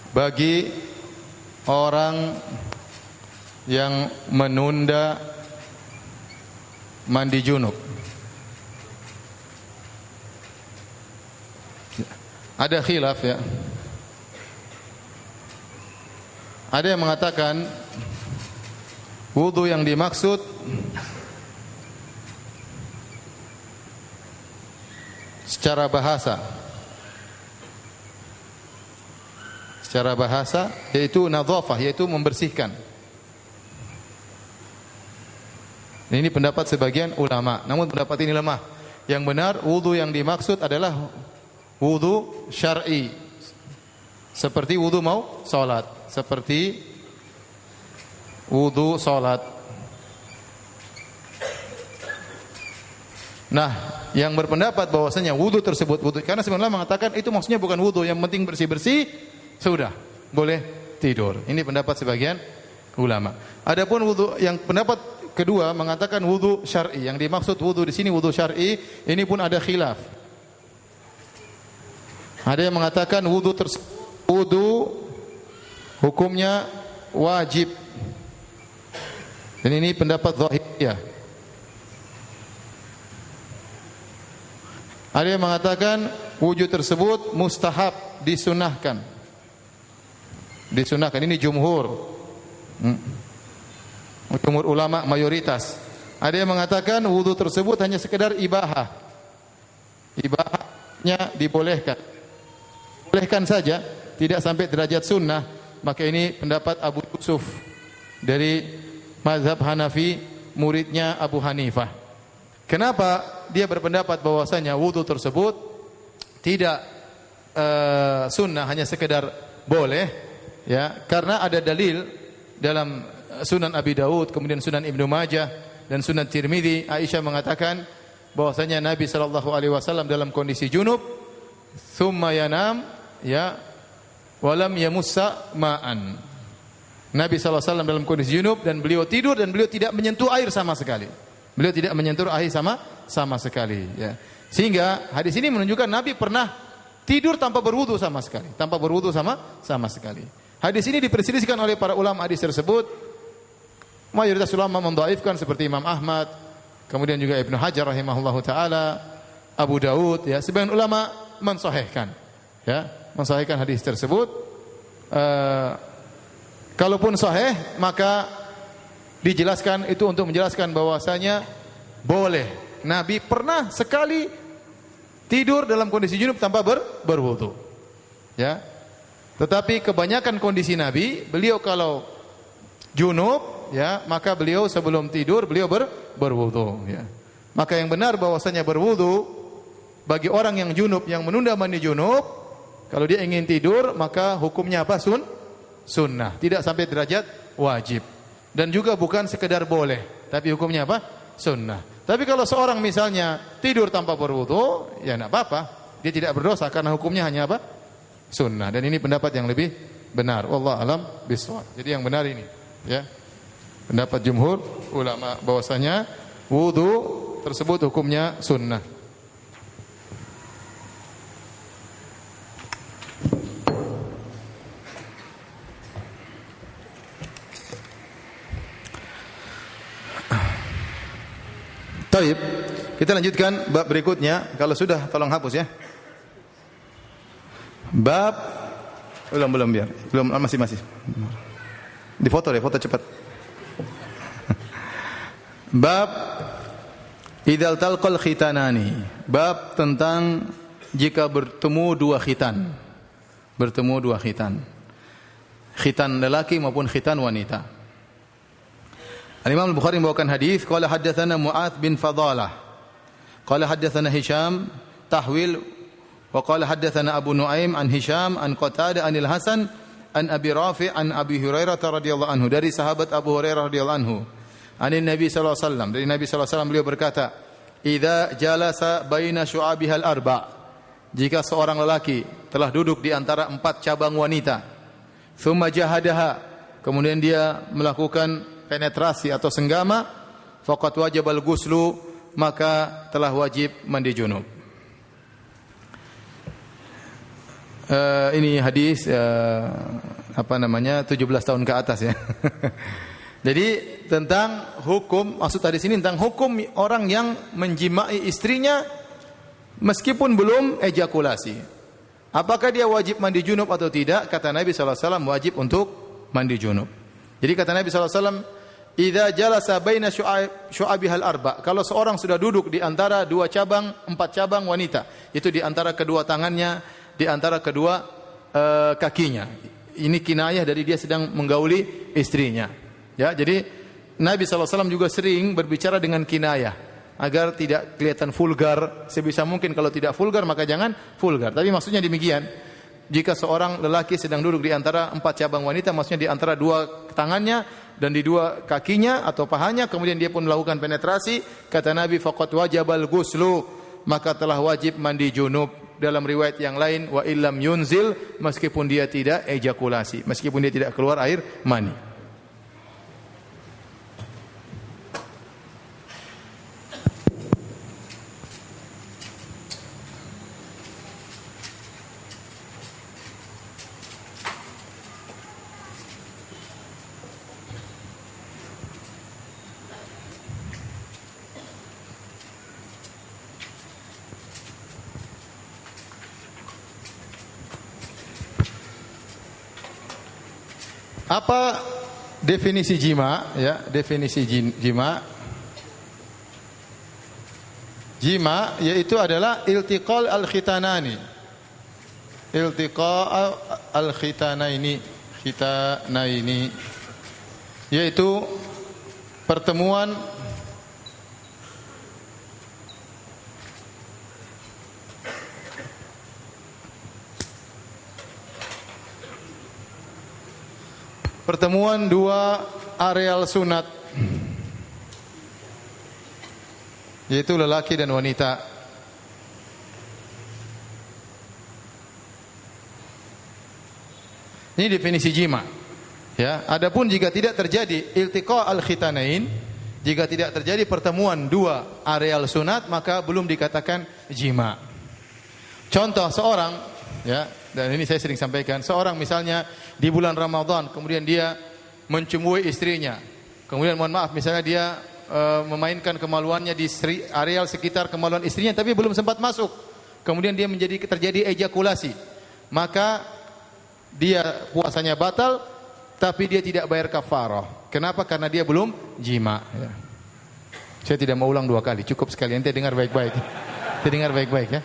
bagi orang yang menunda mandi junub. Ada khilaf, ya. Ada yang mengatakan Wudu yang dimaksud secara bahasa yaitu nadhafah, yaitu membersihkan. Ini pendapat sebagian ulama, namun pendapat ini lemah. Yang benar wudu yang dimaksud adalah wudu syar'i. Seperti wudu mau salat, seperti wudu salat. Nah, yang berpendapat bahwasanya wudu tersebut karena sebenarnya mengatakan itu maksudnya bukan wudu, yang penting bersih-bersih sudah boleh tidur. Ini pendapat sebagian ulama. Adapun wudu yang pendapat kedua mengatakan wudu syar'i. Yang dimaksud wudu di sini wudu syar'i, ini pun ada khilaf. Ada yang mengatakan wudu hukumnya wajib. Dan ini pendapat zahiriyah. Ada yang mengatakan wujud tersebut mustahab, disunahkan. Disunahkan, ini jumhur. Jumhur ulama mayoritas. Ada yang mengatakan wudu tersebut hanya sekedar ibahah. Ibahahnya dibolehkan. Bolehkan saja, tidak sampai derajat sunnah. Maka ini pendapat Abu Yusuf dari mazhab Hanafi, muridnya Abu Hanifah. Kenapa dia berpendapat bahwasanya wudu tersebut tidak sunnah, hanya sekedar boleh? Ya, karena ada dalil dalam Sunan Abi Daud, kemudian Sunan Ibnu Majah dan Sunan Tirmidzi. Aisyah mengatakan bahwasanya Nabi sallallahu alaihi wasallam dalam kondisi junub, thumma yanam, ya, walam yamussa ma'an. Nabi sallallahu alaihi wasallam dalam kondisi junub dan beliau tidur dan beliau tidak menyentuh air sama sekali. Beliau tidak menyentuh air sama sekali, ya. Sehingga hadis ini menunjukkan Nabi pernah tidur tanpa berwudu sama sekali, tanpa berwudu sama sekali. Hadis ini diperselisihkan oleh para ulama hadis tersebut. Mayoritas ulama mendhaifkan seperti Imam Ahmad, kemudian juga Ibnu Hajar rahimahullahu taala, Abu Daud, ya. Sebagian ulama mensahihkan, ya, mensahihkan hadis tersebut. Kalaupun sahih, maka dijelaskan itu untuk menjelaskan bahwasanya boleh. Nabi pernah sekali tidur dalam kondisi junub tanpa berwudu. Ya. Tetapi kebanyakan kondisi Nabi, beliau kalau junub, ya, maka beliau sebelum tidur beliau berwudu, ya. Maka yang benar bahwasanya berwudu bagi orang yang junub, yang menunda mandi junub, kalau dia ingin tidur maka hukumnya apa? Sunnah, tidak sampai derajat wajib. Dan juga bukan sekedar boleh, tapi hukumnya apa? Sunnah. Tapi kalau seorang misalnya tidur tanpa berwudu, ya enggak apa-apa. Dia tidak berdosa karena hukumnya hanya apa? Sunnah. Dan ini pendapat yang lebih benar. Wallahu alam bishawab. Jadi yang benar ini, ya. Pendapat jumhur ulama bahwasanya wudu tersebut hukumnya sunnah. Baik, kita lanjutkan bab berikutnya. Kalau sudah tolong hapus, ya. Bab belum biar. Belum, masih. Di foto deh, foto cepat. Bab idzal talqal khitanani. Bab tentang jika bertemu dua khitan. Bertemu dua khitan. Khitan lelaki maupun khitan wanita. Al-Imam Al-Bukhari membawakan hadis, qala haddatsana Mu'adz bin Fadalah. Qala haddatsana Hisham tahwil wa qala haddatsana Abu Nuaim an Hisham an Qatadah anil Hasan an Abi Rafi' an Abi Hurairah radhiyallahu anhu, dari sahabat Abu Hurairah radhiyallahu anhu. Anin Nabi sallallahu alaihi wasallam, dari Nabi sallallahu alaihi wasallam beliau berkata, "Idza jalasa baina syu'abihal arba'." Jika seorang lelaki telah duduk di antara 4 cabang wanita, thumma jahadaha, kemudian dia melakukan penetrasi atau senggama, faqad wajibal ghuslu, maka telah wajib mandi junub. Ini hadis 17 tahun ke atas, ya. Jadi tentang hukum, maksud hadis ini tentang hukum orang yang menjimai istrinya meskipun belum ejakulasi. Apakah dia wajib mandi junub atau tidak? Kata Nabi sallallahu alaihi wasallam wajib untuk mandi junub. Jadi kata Nabi sallallahu alaihi wasallam, idza jalasa baina syu'abihal arba. Kalau seorang sudah duduk di antara dua cabang, 4 cabang wanita, itu di antara kedua tangannya, di antara kedua kakinya. Ini kinayah dari dia sedang menggauli istrinya. Ya, jadi Nabi SAW juga sering berbicara dengan kinayah agar tidak kelihatan vulgar. Sebisa mungkin kalau tidak vulgar maka jangan vulgar. Tapi maksudnya demikian. Jika seorang lelaki sedang duduk di antara 4 cabang wanita, maksudnya di antara 2 tangannya dan di 2 kakinya atau pahanya, kemudian dia pun melakukan penetrasi, kata Nabi, faqad wajabal ghuslu, maka telah wajib mandi junub. Dalam riwayat yang lain, wa illam yunzil, meskipun dia tidak ejakulasi, meskipun dia tidak keluar air mani. Apa definisi jima? Ya, definisi jima. Jima yaitu adalah iltiqal al-khitanani. Iltiqa al-khitanaini, khitanaini yaitu pertemuan dua areal sunat, yaitu lelaki dan wanita. Ini definisi jima. Ya, adapun jika tidak terjadi iltiqa al-khitanain, jika tidak terjadi pertemuan 2 areal sunat, maka belum dikatakan jima. Contoh seorang, ya, dan ini saya sering sampaikan, seorang misalnya di bulan Ramadan kemudian dia mencumui istrinya. Kemudian mohon maaf misalnya dia memainkan kemaluannya di areal sekitar kemaluan istrinya tapi belum sempat masuk. Kemudian dia terjadi ejakulasi. Maka dia puasanya batal tapi dia tidak bayar kafarah. Kenapa? Karena dia belum jima, ya. Saya tidak mau ulang 2 kali, cukup sekali. Nanti dengar baik-baik. Dengar baik-baik ya.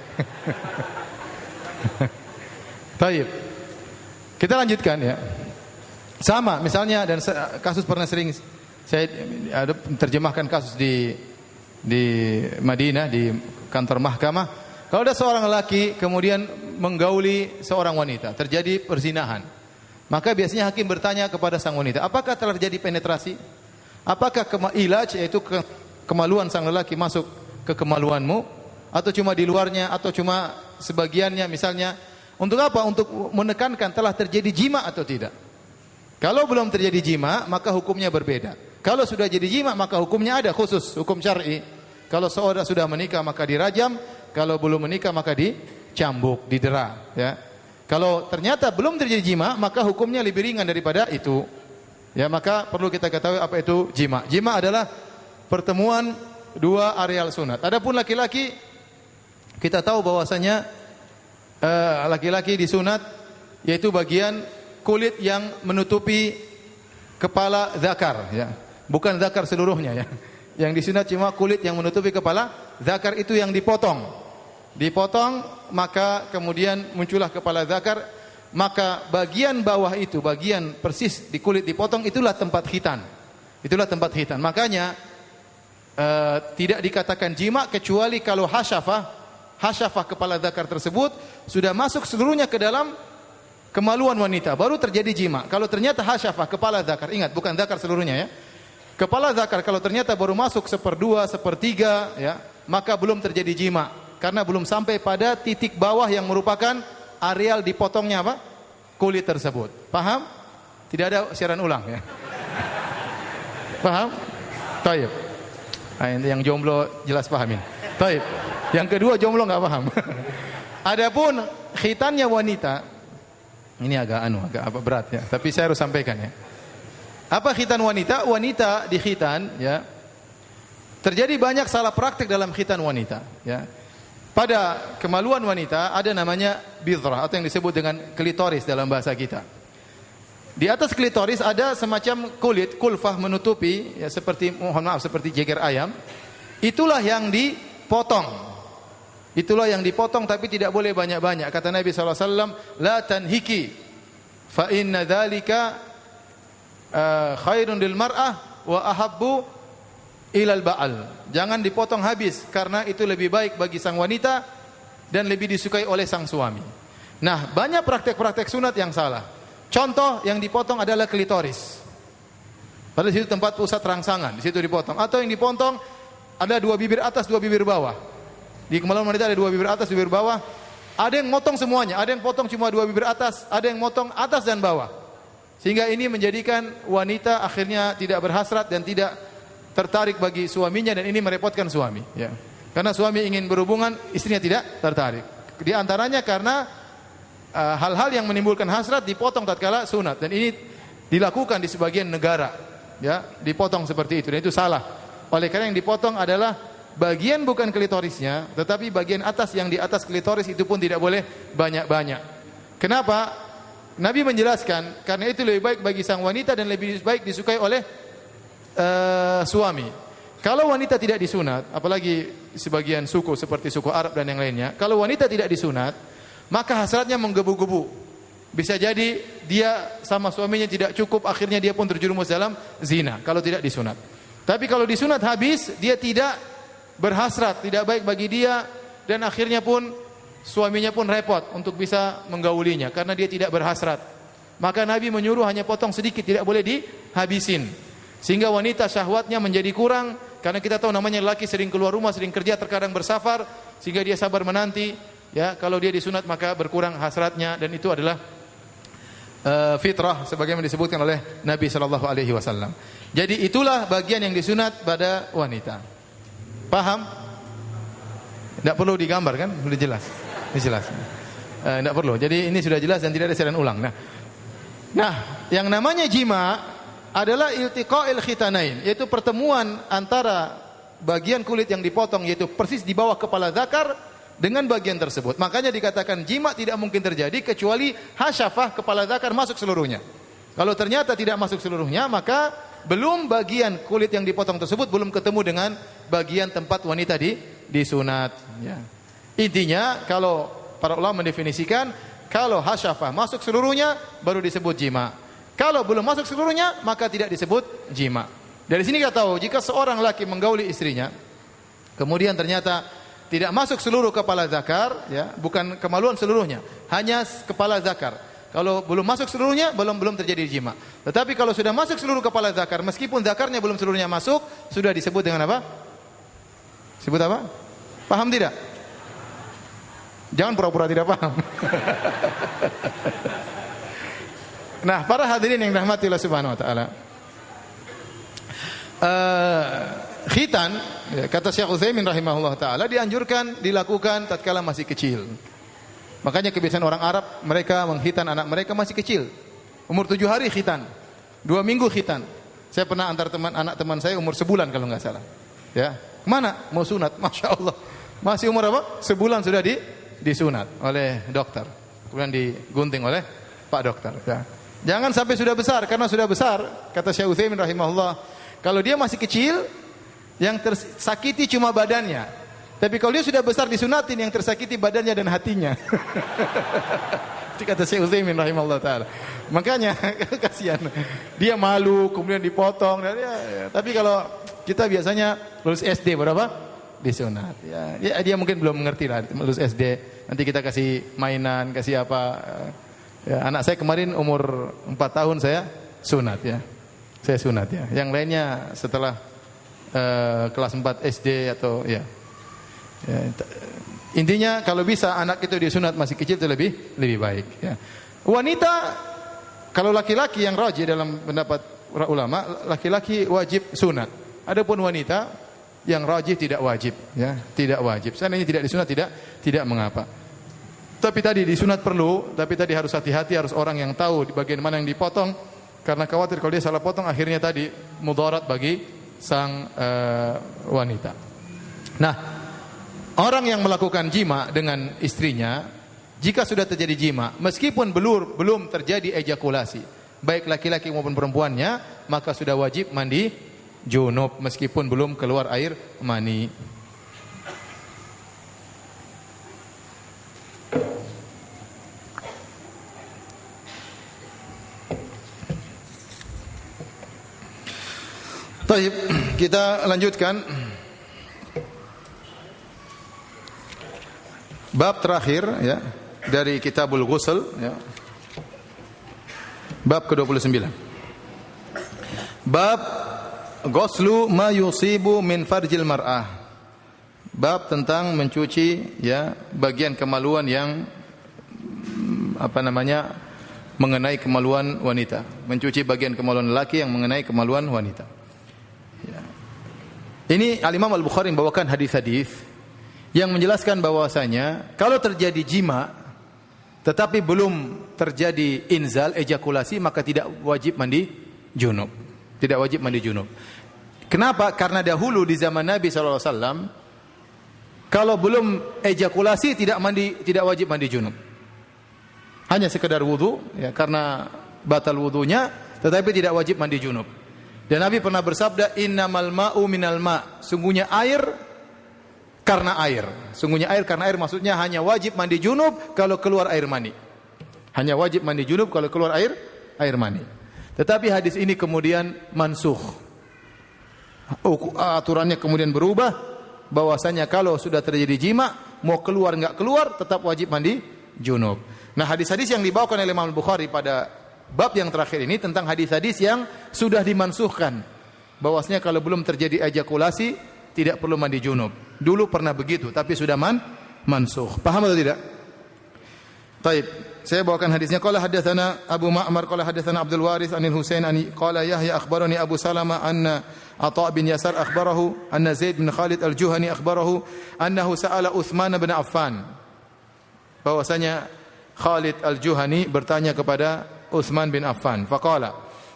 Baik. Kita lanjutkan ya. Sama misalnya, dan kasus pernah sering saya ada terjemahkan kasus di Madinah di kantor mahkamah. Kalau ada seorang lelaki kemudian menggauli seorang wanita, terjadi perzinahan. Maka biasanya hakim bertanya kepada sang wanita, apakah telah terjadi penetrasi? Apakah ilaj, yaitu kemaluan sang lelaki masuk ke kemaluanmu, atau cuma di luarnya, atau cuma sebagiannya misalnya? Untuk apa? Untuk menekankan telah terjadi jima atau tidak. Kalau belum terjadi jima, maka hukumnya berbeda. Kalau sudah jadi jima, maka hukumnya ada khusus, hukum syar'i. Kalau seorang sudah menikah maka dirajam, kalau belum menikah maka dicambuk, didera, ya. Kalau ternyata belum terjadi jima, maka hukumnya lebih ringan daripada itu. Ya, maka perlu kita ketahui apa itu jima. Jima adalah pertemuan 2 areal sunat. Adapun laki-laki, kita tahu bahwasanya laki-laki disunat yaitu bagian kulit yang menutupi kepala zakar, ya. Bukan zakar seluruhnya, ya. Yang disunat cuma kulit yang menutupi kepala zakar, itu yang dipotong. Dipotong maka kemudian muncullah kepala zakar, maka bagian bawah itu, bagian persis di kulit dipotong, itulah tempat khitan. Itulah tempat khitan. Makanya tidak dikatakan jima kecuali kalau hasyafah kepala zakar tersebut sudah masuk seluruhnya ke dalam kemaluan wanita, baru terjadi jima. Kalau ternyata hasyafah kepala zakar, ingat bukan zakar seluruhnya, ya. Kepala zakar kalau ternyata baru masuk 1/2, 1/3, ya, maka belum terjadi jima karena belum sampai pada titik bawah yang merupakan areal dipotongnya apa? Kulit tersebut. Paham? Tidak ada siaran ulang, ya. Paham? Taib. Yang jomblo jelas pahamin. Taib. Yang kedua jomblo enggak paham. Adapun khitannya wanita, ini agak berat, ya, tapi saya harus sampaikan, ya. Apa khitan wanita? Wanita di khitan, ya. Terjadi banyak salah praktik dalam khitan wanita, ya. Pada kemaluan wanita ada namanya bidhrah atau yang disebut dengan klitoris dalam bahasa kita. Di atas klitoris ada semacam kulit, kulfah menutupi, ya seperti, mohon maaf, seperti jeger ayam. Itulah yang dipotong. Itulah yang dipotong, tapi tidak boleh banyak-banyak. Kata Nabi SAW, la tanhiki, fa inna dzalika khairun lil mar'ah wa ahabbu ilal ba'al. Jangan dipotong habis, karena itu lebih baik bagi sang wanita dan lebih disukai oleh sang suami. Nah, banyak praktek-praktek sunat yang salah. Contoh yang dipotong adalah klitoris. Pada situ tempat pusat rangsangan, di situ dipotong. Atau yang dipotong ada 2 bibir atas, 2 bibir bawah. Di kemaluan wanita ada 2 bibir atas, 2 bibir bawah. Ada yang motong semuanya, ada yang potong cuma 2 bibir atas, ada yang motong atas dan bawah. Sehingga ini menjadikan wanita akhirnya tidak berhasrat dan tidak tertarik bagi suaminya, dan ini merepotkan suami. Ya. Karena suami ingin berhubungan, istrinya tidak tertarik. Di antaranya karena hal-hal yang menimbulkan hasrat dipotong tatkala sunat, dan ini dilakukan di sebagian negara. Ya, dipotong seperti itu, dan itu salah. Oleh karena yang dipotong adalah bagian bukan klitorisnya, tetapi bagian atas, yang di atas klitoris itu pun tidak boleh banyak-banyak. Kenapa? Nabi menjelaskan, karena itu lebih baik bagi sang wanita dan lebih baik disukai oleh suami. Kalau wanita tidak disunat, apalagi sebagian suku seperti suku Arab dan yang lainnya, kalau wanita tidak disunat, maka hasratnya menggebu-gebu. Bisa jadi dia sama suaminya tidak cukup, akhirnya dia pun terjerumus dalam zina kalau tidak disunat. Tapi kalau disunat habis, dia tidak berhasrat, tidak baik bagi dia, dan akhirnya pun suaminya pun repot untuk bisa menggaulinya karena dia tidak berhasrat. Maka Nabi menyuruh hanya potong sedikit, tidak boleh dihabisin. Sehingga wanita syahwatnya menjadi kurang, karena kita tahu namanya lelaki sering keluar rumah, sering kerja, terkadang bersafar, sehingga dia sabar menanti. Ya, kalau dia disunat maka berkurang hasratnya, dan itu adalah fitrah sebagaimana disebutkan oleh Nabi sallallahu alaihi wasallam. Jadi itulah bagian yang disunat pada wanita. Paham? Tidak perlu digambar kan? Sudah jelas. Ini jelas. Tidak perlu. Jadi ini sudah jelas dan tidak ada siaran ulang. Nah, yang namanya jima adalah iltiqa'il khitanain, yaitu pertemuan antara bagian kulit yang dipotong, yaitu persis di bawah kepala zakar dengan bagian tersebut. Makanya dikatakan jima tidak mungkin terjadi kecuali hasyafah, kepala zakar masuk seluruhnya. Kalau ternyata tidak masuk seluruhnya, maka belum bagian kulit yang dipotong tersebut belum ketemu dengan bagian tempat wanita disunat. Ya. Intinya kalau para ulama mendefinisikan, kalau hasyafah masuk seluruhnya baru disebut jima. Kalau belum masuk seluruhnya maka tidak disebut jima. Dari sini kita tahu jika seorang laki menggauli istrinya, kemudian ternyata tidak masuk seluruh kepala zakar, ya, bukan kemaluan seluruhnya, hanya kepala zakar. Kalau belum masuk seluruhnya belum terjadi jima. Tetapi kalau sudah masuk seluruh kepala zakar, meskipun zakarnya belum seluruhnya masuk, sudah disebut dengan apa? Sebut apa? Paham tidak? Jangan pura-pura tidak paham. Nah, para hadirin yang dirahmati Allah Subhanahu wa taala. Khitan, kata Syekh Utsaimin rahimahullah taala, dianjurkan dilakukan tatkala masih kecil. Makanya kebiasaan orang Arab, mereka mengkhitan anak mereka masih kecil. Umur 7 hari khitan. 2 minggu khitan. Saya pernah antar anak teman saya umur sebulan kalau enggak salah. Ya. Kemana? Mau sunat. Masya Allah. Masih umur apa? Sebulan sudah disunat oleh dokter. Kemudian digunting oleh Pak Dokter. Ya. Jangan sampai sudah besar, karena sudah besar, kata Syekh Utsaimin rahimahullah, kalau dia masih kecil, yang tersakiti cuma badannya. Tapi kalau dia sudah besar disunatin, yang tersakiti badannya dan hatinya. Itu kata Syekh Utsaimin rahimahullah taala. Makanya kasihan. Dia malu, kemudian dipotong. Ya. Tapi kalau kita biasanya lulus SD berapa? Disunat. Ya, dia mungkin belum mengerti lah lulus SD. Nanti kita kasih mainan, kasih apa. Ya, anak saya kemarin umur 4 tahun saya sunat ya. Saya sunat ya. Yang lainnya setelah kelas 4 SD atau ya. Intinya kalau bisa anak itu disunat masih kecil itu lebih baik ya. Wanita, kalau laki-laki yang rajih dalam pendapat ulama, laki-laki wajib sunat. Adapun wanita yang rajih tidak wajib ya, tidak wajib. Seandainya tidak disunat tidak mengapa. Tapi tadi disunat perlu, tapi tadi harus hati-hati, harus orang yang tahu di bagian mana yang dipotong, karena khawatir kalau dia salah potong akhirnya tadi mudarat bagi sang wanita. Nah, orang yang melakukan jima dengan istrinya, jika sudah terjadi jima, meskipun belum terjadi ejakulasi, baik laki-laki maupun perempuannya, maka sudah wajib mandi junub meskipun belum keluar air mani. Baik, kita lanjutkan. Bab terakhir ya dari Kitabul Ghusl ya. Bab ke-29. Bab ghuslu ma yusibu min farjil mar'ah. Bab tentang mencuci ya bagian kemaluan yang mengenai kemaluan wanita. Mencuci bagian kemaluan lelaki yang mengenai kemaluan wanita. Ya. Ini Al-Imam Al-Bukhari membawakan hadis-hadis yang menjelaskan bahwasanya kalau terjadi jima tetapi belum terjadi inzal, ejakulasi, maka tidak wajib mandi junub. Tidak wajib mandi junub. Kenapa? Karena dahulu di zaman Nabi SAW, kalau belum ejakulasi tidak wajib mandi junub. Hanya sekedar wudu, ya, karena batal wudunya, tetapi tidak wajib mandi junub. Dan Nabi pernah bersabda, innamal ma'u minal ma'. Sungguhnya air karena air. Sungguhnya air karena air maksudnya hanya wajib mandi junub kalau keluar air mani. Hanya wajib mandi junub kalau keluar air mani. Tetapi hadis ini kemudian mansukh. Aturannya kemudian berubah bahwasanya kalau sudah terjadi jima, mau keluar enggak keluar tetap wajib mandi junub. Nah, hadis-hadis yang dibawakan oleh Imam Bukhari pada bab yang terakhir ini tentang hadis-hadis yang sudah dimansukhkan. Bahwasanya kalau belum terjadi ejakulasi tidak perlu mandi junub. Dulu pernah begitu, tapi sudah mansukh. Paham atau tidak? Taib. Saya bawakan hadisnya. Qala hadatsana Abu Ma'mar qala hadatsana Abdul Waris anil Husain qala Yahya akhbarani Abu Salama anna Atha bin Yasar akhbarahu anna Zaid bin Khalid al-Juhani akhbarahu annahu sa'ala Utsman bin Affan. Bahwasanya Khalid al-Juhani bertanya kepada Utsman bin Affan. Faqala,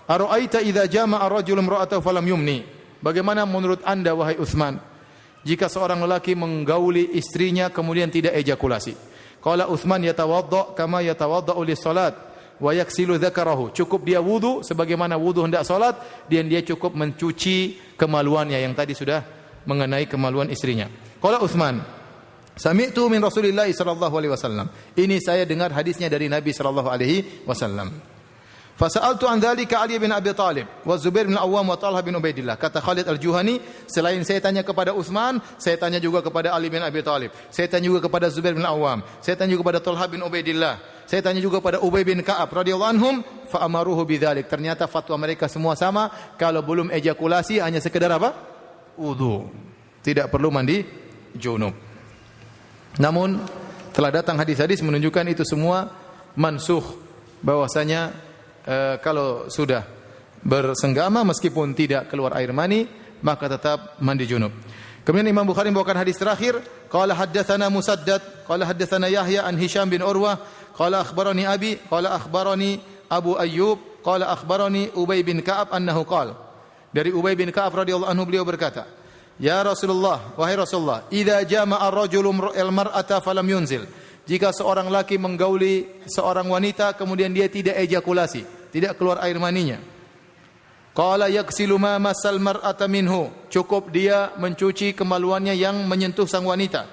"Ara'aita idza jama'a ar-rajulu imra'atahu falam yumni?" Bagaimana menurut Anda wahai Utsman jika seorang lelaki menggauli istrinya kemudian tidak ejakulasi? Qala Utsman yatawadda kama yatawaddau lis-salat wa yaksilu dzakarahu. Cukup dia wudu sebagaimana wudu hendak salat dan dia cukup mencuci kemaluannya yang tadi sudah mengenai kemaluan istrinya. Qala Utsman, sami'tu min Rasulillah sallallahu alaihi wasallam. Ini saya dengar hadisnya dari Nabi sallallahu alaihi wasallam. Fasa'altu an dzalika Ali bin Abi Thalib wa Zubair bin Awwam wa Talha bin Ubaidillah. Kata Khalid al-Juhani, selain saya tanya kepada Utsman, saya tanya juga kepada Ali bin Abi Thalib. Saya tanya juga kepada Zubair bin Awwam. Saya tanya juga kepada Talha bin Ubaidillah. Saya tanya juga kepada Ubay bin Ka'ab radhiyallahu anhum, fa amaruhu bidzalik. Ternyata fatwa mereka semua sama, kalau belum ejakulasi hanya sekedar apa? Wudu. Tidak perlu mandi junub. Namun telah datang hadis-hadis menunjukkan itu semua mansukh, bahwasanya kalau sudah bersenggama meskipun tidak keluar air mani maka tetap mandi junub. Kemudian Imam Bukhari membawakan hadis terakhir, qala haddatsana Musaddad qala haddatsana Yahya an Hisham bin Urwah qala akhbarani Abi qala akhbarani Abu Ayyub qala akhbarani Ubay bin Ka'ab annahu qala. Dari Ubay bin Ka'ab radhiyallahu anhu beliau berkata, "Ya Rasulullah, wahai Rasulullah, idza jama'a ar-rajulu al-mar'ata falam yunzil." Jika seorang laki menggauli seorang wanita kemudian dia tidak ejakulasi, tidak keluar air maninya. Qala yaghsilu ma masal mar'ata minhu. Cukup dia mencuci kemaluannya yang menyentuh sang wanita.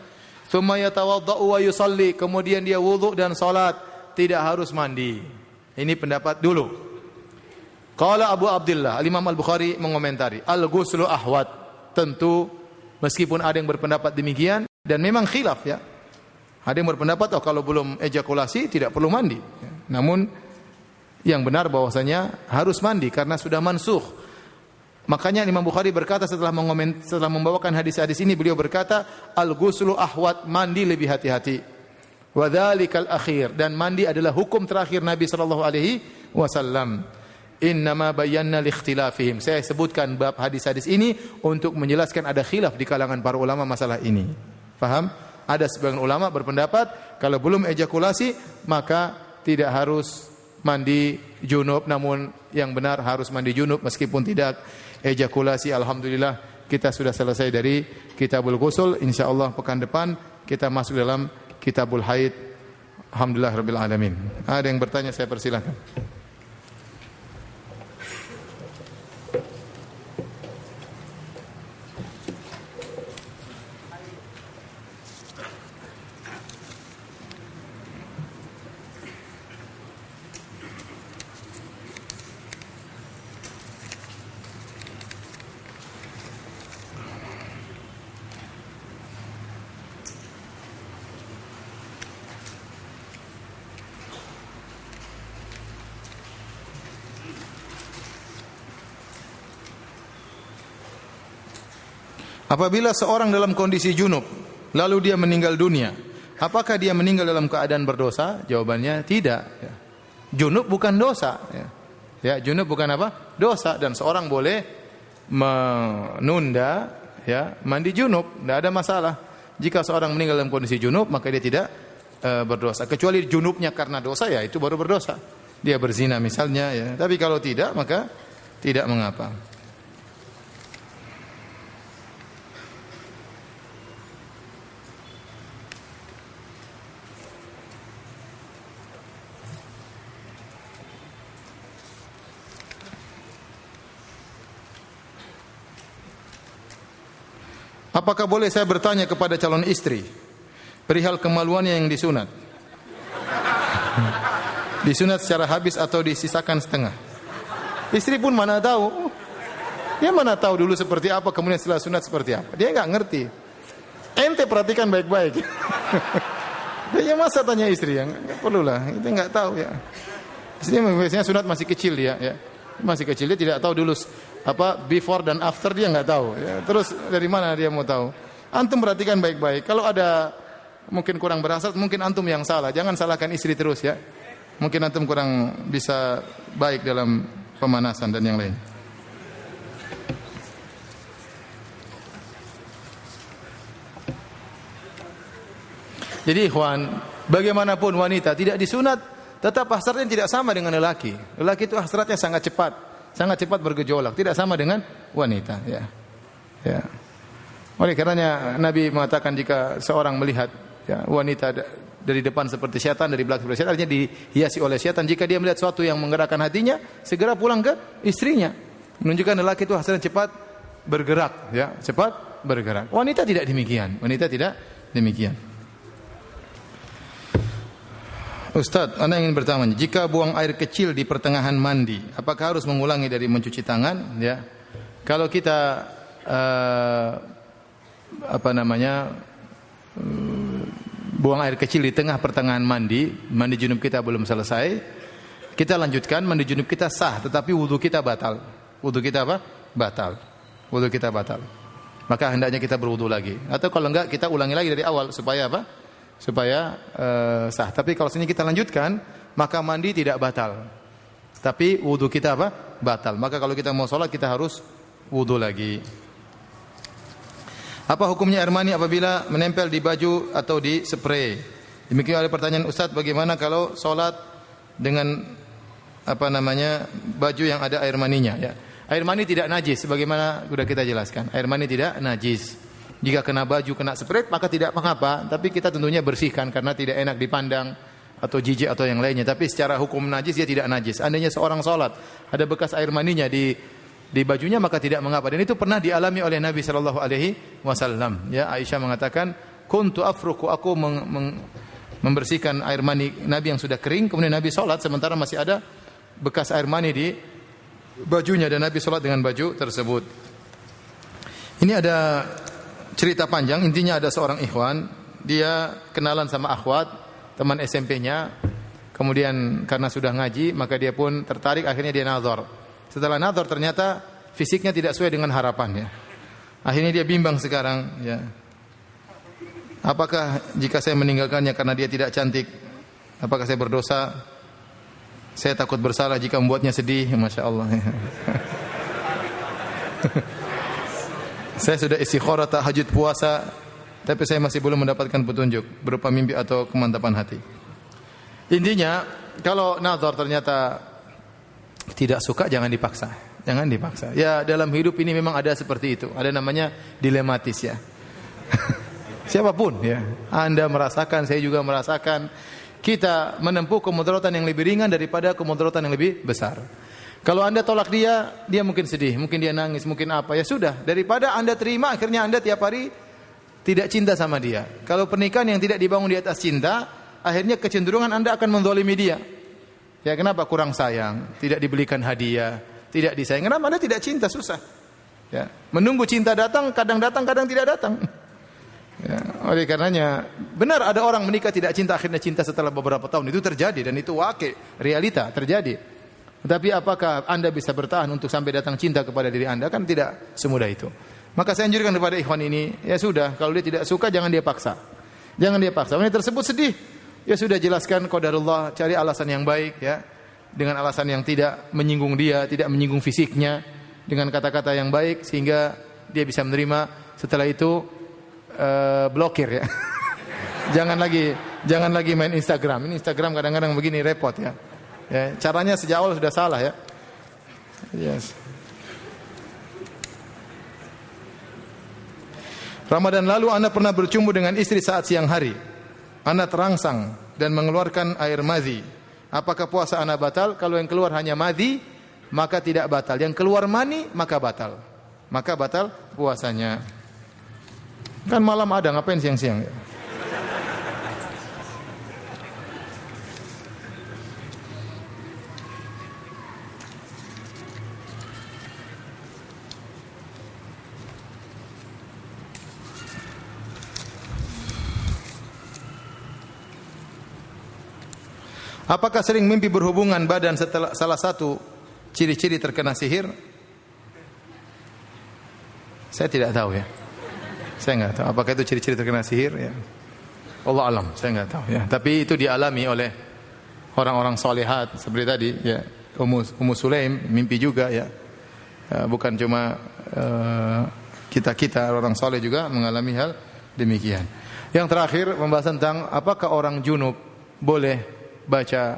Tsumma yatawaddau wa yusalli. Kemudian dia wudu dan salat, tidak harus mandi. Ini pendapat dulu. Qala Abu Abdullah, Al-Imam Al-Bukhari mengomentari, al-ghuslu ahwat. Tentu meskipun ada yang berpendapat demikian dan memang khilaf ya. Ada yang berpendapat kalau belum ejakulasi tidak perlu mandi. Namun yang benar bahwasanya harus mandi karena sudah mansukh. Makanya Imam Bukhari berkata setelah membawakan hadis-hadis ini beliau berkata al-ghuslu ahwat, mandi lebih hati-hati. Wa dzalikal akhir, dan mandi adalah hukum terakhir Nabi sallallahu alaihi wasallam. Innama bayyana liikhtilafihim. Saya sebutkan bab hadis-hadis ini untuk menjelaskan ada khilaf di kalangan para ulama masalah ini. Paham? Ada sebagian ulama berpendapat kalau belum ejakulasi maka tidak harus mandi junub, namun yang benar harus mandi junub meskipun tidak ejakulasi. Alhamdulillah kita sudah selesai dari Kitabul Ghusl. Insyaallah pekan depan kita masuk dalam Kitabul Haid. Alhamdulillah rabbil alamin. Ada yang bertanya saya persilakan. Apabila seorang dalam kondisi junub, lalu dia meninggal dunia, apakah dia meninggal dalam keadaan berdosa? Jawabannya tidak. Ya. Junub bukan dosa. Ya, junub bukan apa? Dosa. Dan seorang boleh menunda ya mandi junub, tidak ada masalah. Jika seorang meninggal dalam kondisi junub, maka dia tidak berdosa. Kecuali junubnya karena dosa, ya itu baru berdosa. Dia berzina misalnya, ya. Tapi kalau tidak, maka tidak mengapa. Apakah boleh saya bertanya kepada calon istri perihal kemaluannya yang disunat? Disunat secara habis atau disisakan setengah? Istri pun mana tahu. Dia mana tahu dulu seperti apa, kemudian setelah sunat seperti apa. Dia enggak ngerti. Ente perhatikan baik-baik. Dia masa tanya istri, yang perlulah. Itu enggak tahu ya. Istri biasanya sunat masih kecil dia, ya. Masih kecil, dia tidak tahu dulu apa before dan after, dia nggak tahu. Ya. Terus dari mana dia mau tahu? Antum perhatikan baik-baik. Kalau ada mungkin kurang berhasrat, mungkin antum yang salah. Jangan salahkan istri terus ya. Mungkin antum kurang bisa baik dalam pemanasan dan yang lain. Jadi ikhwan, bagaimanapun wanita tidak disunat, tetap hasratnya tidak sama dengan lelaki. Lelaki itu hasratnya sangat cepat bergejolak, tidak sama dengan wanita. Ya. Ya. Oleh karenanya Nabi mengatakan jika seorang melihat ya, wanita dari depan seperti setan, dari belakang seperti setan, artinya dihiasi oleh setan. Jika dia melihat sesuatu yang menggerakkan hatinya, segera pulang ke istrinya. Menunjukkan lelaki itu hasratnya cepat bergerak, ya, cepat bergerak. Wanita tidak demikian. Wanita tidak demikian. Ustaz, Anda ingin bertanya, jika buang air kecil di pertengahan mandi, apakah harus mengulangi dari mencuci tangan? Ya, kalau kita buang air kecil di tengah pertengahan mandi junub kita belum selesai, kita lanjutkan, mandi junub kita sah, tetapi wudu kita batal. Wudu kita apa? Batal. Wudu kita batal. Maka hendaknya kita berwudu lagi. Atau kalau enggak, kita ulangi lagi dari awal supaya apa? Supaya sah. Tapi kalau seandainya kita lanjutkan, maka mandi tidak batal. Tapi wudu kita apa? Batal. Maka kalau kita mau sholat, kita harus wudu lagi. Apa hukumnya air mani apabila menempel di baju atau di spray? Demikian ada pertanyaan, Ustaz, bagaimana kalau sholat dengan baju yang ada air maninya? Ya. Air mani tidak najis, sebagaimana sudah kita jelaskan. Air mani tidak najis. Jika kena baju, kena spray, maka tidak mengapa. Tapi kita tentunya bersihkan karena tidak enak dipandang atau jijik atau yang lainnya. Tapi secara hukum najis dia tidak najis. Andainya seorang sholat ada bekas air maninya di bajunya, maka tidak mengapa. Dan itu pernah dialami oleh Nabi sallallahu alaihi wasallam. Ya, Aisyah mengatakan, "Kuntu afruku, aku membersihkan air mani Nabi yang sudah kering, kemudian Nabi sholat sementara masih ada bekas air mani di bajunya dan Nabi sholat dengan baju tersebut." Ini ada cerita panjang, intinya ada seorang ikhwan, dia kenalan sama akhwat, teman SMP-nya. Kemudian karena sudah ngaji, maka dia pun tertarik, akhirnya dia nazar. Setelah nazar ternyata fisiknya tidak sesuai dengan harapannya. Akhirnya dia bimbang sekarang, ya. Apakah jika saya meninggalkannya karena dia tidak cantik, apakah saya berdosa? Saya takut bersalah jika membuatnya sedih, Masya Allah. Saya sudah istikharah, tahajud, puasa, tapi saya masih belum mendapatkan petunjuk berupa mimpi atau kemantapan hati. Intinya, kalau nazar ternyata tidak suka, jangan dipaksa. Jangan dipaksa. Ya, dalam hidup ini memang ada seperti itu. Ada namanya dilematis ya. Siapapun ya. Anda merasakan, saya juga merasakan. Kita menempuh kemudaratan yang lebih ringan daripada kemudaratan yang lebih besar. Kalau Anda tolak dia mungkin sedih, mungkin dia nangis, mungkin apa. Ya sudah, daripada Anda terima, akhirnya Anda tiap hari tidak cinta sama dia. Kalau pernikahan yang tidak dibangun di atas cinta, akhirnya kecenderungan Anda akan menzalimi dia. Ya, kenapa? Kurang sayang, tidak dibelikan hadiah, tidak disayang. Kenapa? Anda tidak cinta, susah. Ya, menunggu cinta datang, kadang tidak datang. Ya, oleh karenanya benar ada orang menikah tidak cinta, akhirnya cinta setelah beberapa tahun. Itu terjadi dan itu wakil, realita terjadi. Tetapi apakah Anda bisa bertahan untuk sampai datang cinta kepada diri Anda? Kan tidak semudah itu. Maka saya anjurkan kepada ikhwan ini, ya sudah, kalau dia tidak suka jangan dia paksa. Jangan dia paksa. Wanita tersebut sedih, ya sudah jelaskan qadarullah, cari alasan yang baik ya. Dengan alasan yang tidak menyinggung dia, tidak menyinggung fisiknya, dengan kata-kata yang baik sehingga dia bisa menerima. Setelah itu blokir ya. Jangan lagi main Instagram. Ini Instagram kadang-kadang begini repot ya. Ya, caranya sejak awal sudah salah ya. Yes. Ramadan lalu Anda pernah bercumbu dengan istri saat siang hari. Anda terangsang dan mengeluarkan air madhi. Apakah puasa Anda batal? Kalau yang keluar hanya madhi, maka tidak batal. Yang keluar mani, maka batal. Maka batal puasanya. Kan malam ada, ngapain siang-siang? Apakah sering mimpi berhubungan badan setelah salah satu ciri-ciri terkena sihir? Saya tidak tahu ya. Saya enggak tahu apakah itu ciri-ciri terkena sihir ya. Allah alam, saya enggak tahu ya. Tapi itu dialami oleh orang-orang salihat seperti tadi ya. Ummu Sulaim mimpi juga ya. Bukan cuma kita orang saleh juga mengalami hal demikian. Yang terakhir pembahasan tentang apakah orang junub boleh baca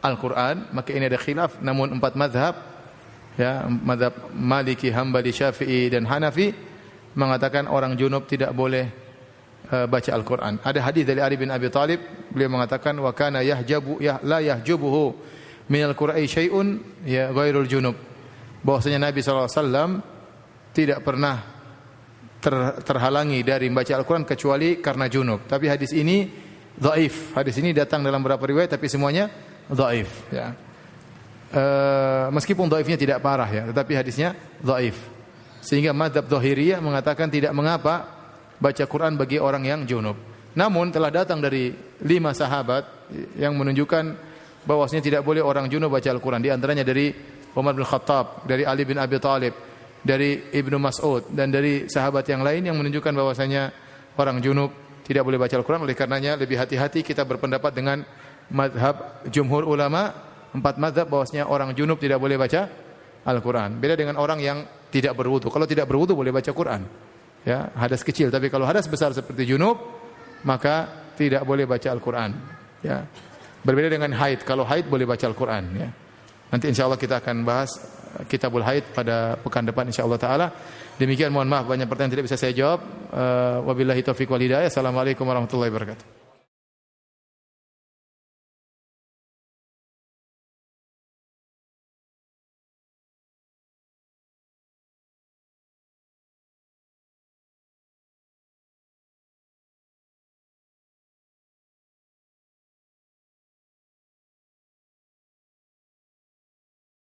Al-Quran. Maka ini ada khilaf, namun 4 mazhab ya, mazhab Maliki, Hambali, Syafi'i dan Hanafi mengatakan orang junub tidak boleh baca Al-Quran. Ada hadis dari Ali bin Abi Thalib, beliau mengatakan wa kana la yahjubuhu min al-Qur'ani syai'un ya ghairul junub. Bahwasanya Nabi SAW tidak pernah terhalangi dari membaca Al-Quran kecuali karena junub. Tapi hadis ini dhaif. Hadis ini datang dalam beberapa riwayat tapi semuanya dhaif ya. Meskipun dhaifnya tidak parah ya, tetapi hadisnya dhaif. Sehingga mazhab Dhahiriyah mengatakan tidak mengapa baca Quran bagi orang yang junub. Namun telah datang dari 5 sahabat yang menunjukkan bahwasanya tidak boleh orang junub baca Al-Quran. Di antaranya dari Umar bin Khattab, dari Ali bin Abi Thalib, dari Ibnu Mas'ud dan dari sahabat yang lain yang menunjukkan bahwasanya orang junub tidak boleh baca Al-Quran. Oleh karenanya lebih hati-hati kita berpendapat dengan mazhab jumhur ulama 4 mazhab bahwasanya orang junub tidak boleh baca Al-Quran. Beda dengan orang yang tidak berwudu. Kalau tidak berwudu boleh baca Quran. Ya, hadas kecil. Tapi kalau hadas besar seperti junub maka tidak boleh baca Al-Quran. Ya. Berbeda dengan haid. Kalau haid boleh baca Al-Quran. Ya. Nanti insyaallah kita akan bahas Kitabul Haid pada pekan depan insyaallah taala. Demikian, mohon maaf banyak pertanyaan tidak bisa saya jawab. Wabillahi taufiq wal hidayah. Assalamualaikum warahmatullahi wabarakatuh.